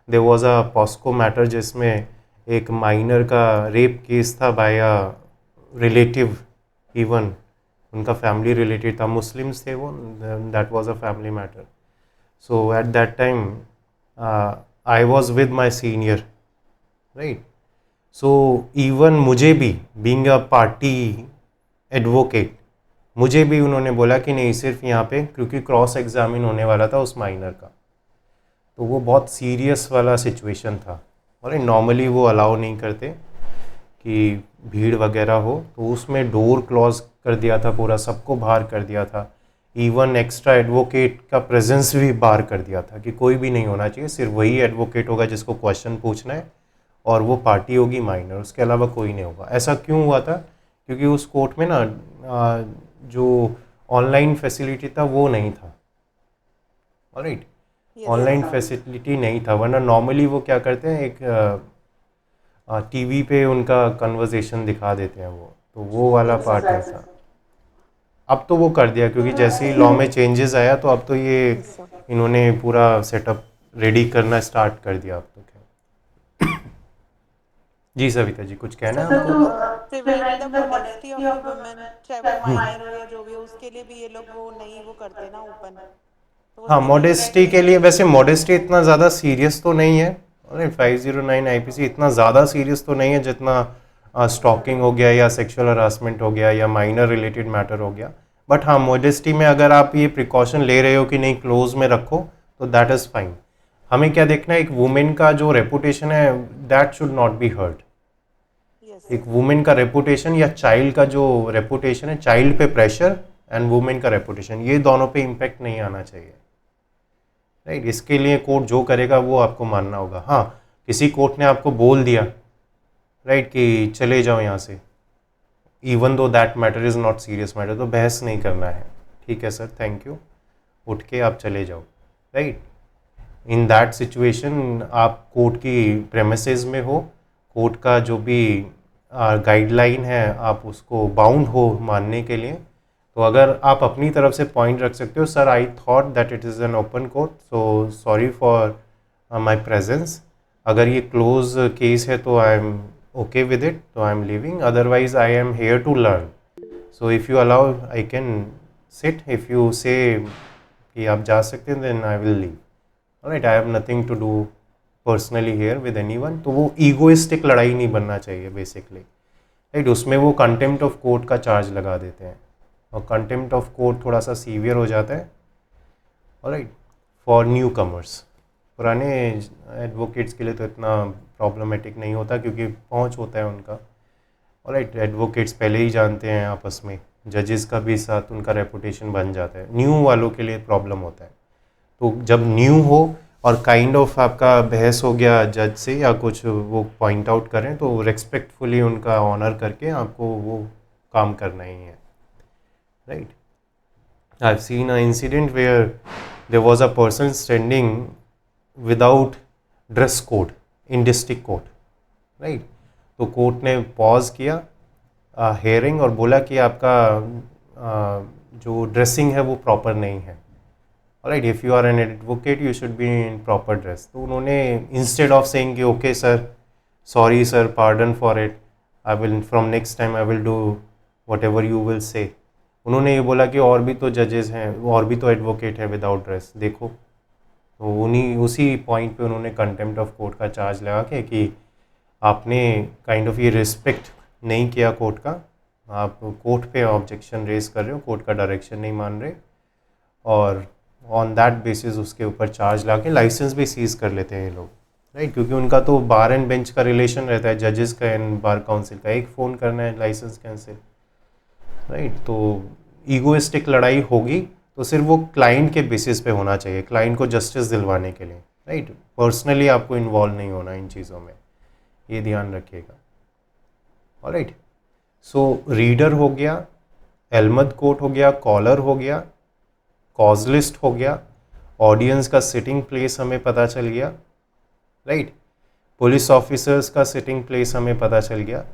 there was a POCSO matter जिसमें एक माइनर का रेप केस था बाय अ रिलेटिव, इवन उनका फैमिली रिलेटेड था, मुस्लिम्स थे वो, that was a family matter. So at that time I was with my senior, right. So even मुझे भी बीइंग अ पार्टी एडवोकेट, मुझे भी उन्होंने बोला कि नहीं सिर्फ यहाँ पे, क्योंकि क्रॉस एग्जामिन होने वाला था उस माइनर का, तो वो बहुत सीरियस वाला सिचुएशन था और नॉर्मली वो अलाउ नहीं करते कि भीड़ वगैरह हो, तो उसमें डोर क्लोज कर दिया था, पूरा सबको बाहर कर दिया था, इवन एक्स्ट्रा एडवोकेट का प्रेजेंस भी बाहर कर दिया था कि कोई भी नहीं होना चाहिए, सिर्फ वही एडवोकेट होगा जिसको क्वेश्चन पूछना है और वो पार्टी होगी माइनर, उसके अलावा कोई नहीं होगा। ऐसा क्यों हुआ था, क्योंकि उस कोर्ट में ना जो ऑनलाइन फैसिलिटी था वो नहीं था, ऑलराइट, यस ऑनलाइन फैसिलिटी नहीं था, वरना नॉर्मली वो क्या करते हैं एक टीवी पे उनका कन्वर्सेशन दिखा देते हैं वो, तो वो वाला पार्ट नहीं था। अब तो वो कर दिया क्योंकि जैसे ही लॉ में चेंजेस आया तो अब तो ये यस सर। इन्होंने पूरा सेटअप रेडी करना स्टार्ट कर दिया आप लोग। जी सविता जी, कुछ कहना है आपको? सिविल में the modesty of the women, चाहे वो माइनर हो या जो भी हो, उसके लिए भी ये लोग वो नहीं वो करते ना ओपन, तो वो हाँ, सिविल मॉडेस्टी के लिए, वैसे मॉडेस्टी इतना ज़्यादा सीरियस तो नहीं है। 509 आईपीसी इतना ज़्यादा सीरियस तो नहीं है जितना स्टॉकिंग हो गया या सेक्सुअल हरासमेंट हो गया या माइनर रिलेटेड मैटर हो गया। बट हाँ, मॉडेस्टी में अगर आप ये प्रिकॉशन ले रहे हो कि नहीं क्लोज में रखो, तो दैट इज़ फाइन। हमें क्या देखना है, एक वुमेन का जो रेपुटेशन है that should not be hurt. Yes एक वुमेन का रेपुटेशन या चाइल्ड का जो रेपुटेशन है, चाइल्ड पे प्रेशर एंड वुमेन का रेपुटेशन, ये दोनों पे इम्पैक्ट नहीं आना चाहिए। राइट, इसके लिए कोर्ट जो करेगा वो आपको मानना होगा। हाँ, किसी कोर्ट ने आपको बोल दिया राइट कि चले जाओ यहाँ से, even though that matter is not serious matter, तो बहस नहीं करना है। ठीक है सर, थैंक यू, उठ के आप चले जाओ। राइट, इन दैट सिचुएशन आप कोर्ट की प्रेमिसेस में हो, कोर्ट का जो भी गाइडलाइन है आप उसको बाउंड हो मानने के लिए। तो अगर आप अपनी तरफ से पॉइंट रख सकते हो, sir I thought that it is an open court, so sorry for my presence, अगर ये क्लोज केस है तो I am okay with it, तो I am leaving, otherwise I am here to learn, so if you allow I can sit, if you say कि आप जा सकते हैं then I will leave. Right, I have nothing to do personally here with anyone. तो वो egoistic लड़ाई नहीं बनना चाहिए बेसिकली। राइट, उसमें वो कंटेम्प्ट ऑफ कोर्ट का चार्ज लगा देते हैं, और कंटेम्प्ट ऑफ कोर्ट थोड़ा सा सीवियर हो जाता है। ऑलराइट, फॉर न्यू कमर्स, पुराने एडवोकेट्स के लिए तो इतना प्रॉब्लमेटिक नहीं होता क्योंकि पहुंच होता है उनका। ऑलराइट, एडवोकेट्स पहले ही जानते हैं आपस में, जजेस का भी साथ उनका रेपुटेशन बन जाता है। न्यू वालों के लिए प्रॉब्लम होता है। तो जब न्यू हो और काइंड ऑफ आपका बहस हो गया जज से या कुछ वो पॉइंट आउट करें, तो रेस्पेक्टफुली उनका ऑनर करके आपको वो काम करना ही है। Right, I have seen a incident where there was a person standing without dress code in district court. Right, तो कोर्ट ने पॉज किया हेयरिंग और बोला कि आपका जो ड्रेसिंग है वो प्रॉपर नहीं है। Right, if you are an advocate you should be in proper dress. तो उन्होंने इंस्टेड ऑफ सेइंग कि okay sir, sorry sir, pardon for it, I will from next time I will do whatever you will say, उन्होंने ये बोला कि और भी तो जजेस हैं, और भी तो एडवोकेट है विदाउट ड्रेस, देखो। तो उन्हीं उसी पॉइंट पे उन्होंने कंटेम्प्ट ऑफ कोर्ट का चार्ज लगा के कि आपने काइंड ऑफ ये रिस्पेक्ट नहीं किया कोर्ट का, आप कोर्ट पे ऑब्जेक्शन रेज कर रहे हो, कोर्ट का डायरेक्शन नहीं मान रहे, और ऑन दैट बेसिस उसके ऊपर चार्ज ला के लाइसेंस भी सीज कर लेते हैं ये लोग। राइट, क्योंकि उनका तो बार एंड बेंच का रिलेशन रहता है, जजेस का एंड बार काउंसिल का, एक फ़ोन करना है लाइसेंस कैंसिल। राइट, तो ईगोइस्टिक लड़ाई होगी तो सिर्फ वो क्लाइंट के बेसिस पे होना चाहिए, क्लाइंट को जस्टिस दिलवाने के लिए। राइट, पर्सनली आपको इन्वॉल्व नहीं होना इन चीज़ों में, ये ध्यान रखिएगा। ऑलराइट, सो रीडर हो गया, एलमद कोर्ट हो गया, कॉलर हो गया, कॉज लिस्ट हो गया, ऑडियंस का सिटिंग प्लेस हमें पता चल गया। राइट, पुलिस ऑफिसर्स का सिटिंग प्लेस हमें पता चल गया,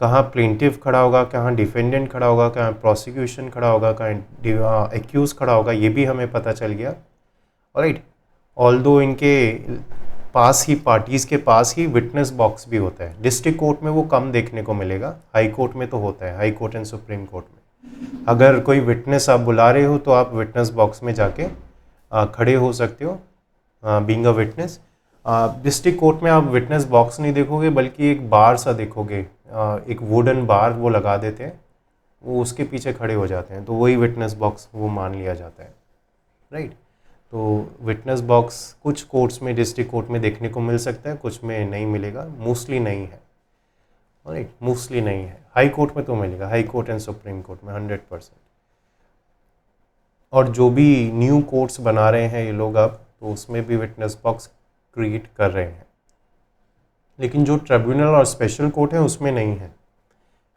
कहाँ प्लेंटिव खड़ा होगा, कहाँ डिफेंडेंट खड़ा होगा, कहाँ प्रोसिक्यूशन खड़ा होगा, कहाँ एक्यूज खड़ा होगा, ये भी हमें पता चल गया। राइट, ऑल्दो इनके पास ही, पार्टीज़ के पास ही विटनेस बॉक्स भी होता है। डिस्ट्रिक्ट कोर्ट में वो कम देखने को मिलेगा, हाई कोर्ट में तो होता है, high court and supreme court में। अगर कोई विटनेस आप बुला रहे हो तो आप विटनेस बॉक्स में जाके खड़े हो सकते हो being a witness. District court में आप विटनेस बॉक्स नहीं देखोगे, बल्कि एक बार सा देखोगे, एक वुडन बार वो लगा देते हैं, वो उसके पीछे खड़े हो जाते हैं, तो वही विटनेस बॉक्स वो मान लिया जाता है। राइट, तो विटनेस बॉक्स कुछ कोर्ट्स में, डिस्ट्रिक्ट कोर्ट में देखने को मिल सकता है, कुछ में नहीं मिलेगा, मोस्टली नहीं है। राइट, मोस्टली नहीं है, हाई कोर्ट में तो मिलेगा, high court and supreme court में 100%। और जो भी न्यू कोर्ट्स बना रहे हैं ये लोग अब, तो उसमें भी विटनेस बॉक्स क्रिएट कर रहे हैं, लेकिन जो ट्रिब्यूनल और स्पेशल कोर्ट है उसमें नहीं है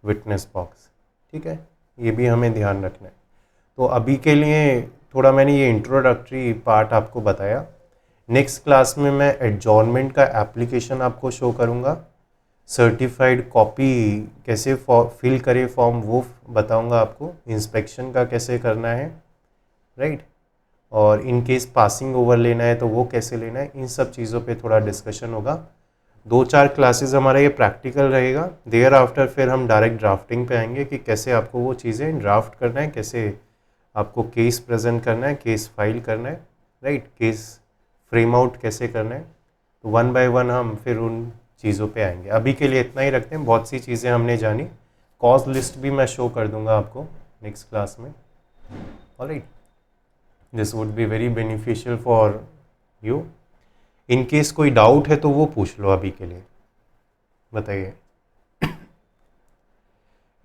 विटनेस बॉक्स। ठीक है, ये भी हमें ध्यान रखना है। तो अभी के लिए थोड़ा मैंने ये इंट्रोडक्टरी पार्ट आपको बताया। नेक्स्ट क्लास में मैं एडजॉर्नमेंट का एप्लीकेशन आपको शो करूँगा, सर्टिफाइड कॉपी कैसे फिल करे फॉर्म वो बताऊँगा आपको, इंस्पेक्शन का कैसे करना है। राइट, और इन केस पासिंग ओवर लेना है तो वो कैसे लेना है, इन सब चीज़ों पे थोड़ा डिस्कशन होगा। 2-4 क्लासेस हमारा ये प्रैक्टिकल रहेगा, देयर आफ्टर फिर हम डायरेक्ट ड्राफ्टिंग पे आएंगे कि कैसे आपको वो चीज़ें ड्राफ्ट करना है, कैसे आपको केस प्रेजेंट करना है, केस फाइल करना है, राइट, केस फ्रेम आउट कैसे करना है। तो वन बाय वन हम फिर उन चीज़ों पे आएंगे। अभी के लिए इतना ही रखते हैं, बहुत सी चीज़ें हमने जानी। कॉज लिस्ट भी मैं शो कर दूंगा आपको नेक्स्ट क्लास में। Alright, this would be very beneficial for you. In case कोई डाउट है तो वो पूछ लो अभी के लिए, बताइए।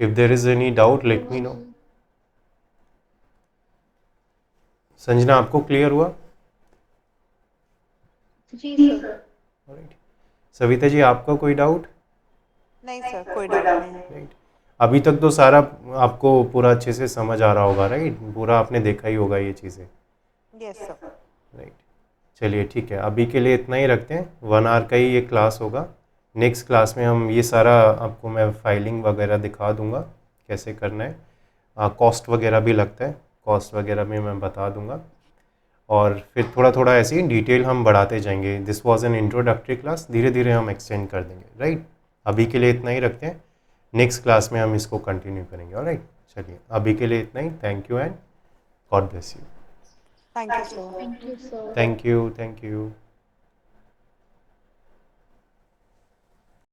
If there is any doubt let me know. Sanjana, आपको क्लियर हुआ? जी सर। राइट। सविता जी, आपका कोई डाउट? नहीं सर, कोई डाउट नहीं है। राइट, अभी तक तो सारा आपको पूरा अच्छे से समझ आ रहा होगा, राइट, पूरा आपने देखा ही होगा ये चीज़ें। Yes sir. राइट, चलिए ठीक है, अभी के लिए इतना ही रखते हैं। 1 आवर का ही ये क्लास होगा। नेक्स्ट क्लास में हम ये सारा आपको मैं फाइलिंग वगैरह दिखा दूंगा कैसे करना है। कॉस्ट वगैरह भी लगता है, कॉस्ट वगैरह भी मैं बता दूंगा। और फिर थोड़ा थोड़ा ऐसे ही डिटेल हम बढ़ाते जाएंगे। This was an introductory class, धीरे धीरे हम एक्सटेंड कर देंगे, राइट। अभी के लिए इतना ही रखते हैं, नेक्स्ट क्लास में हम इसको कंटिन्यू करेंगे। ऑलराइट, चलिए अभी के लिए इतना ही। Thank you and God bless you. Thank you sir. Thank you sir. Thank you, thank you.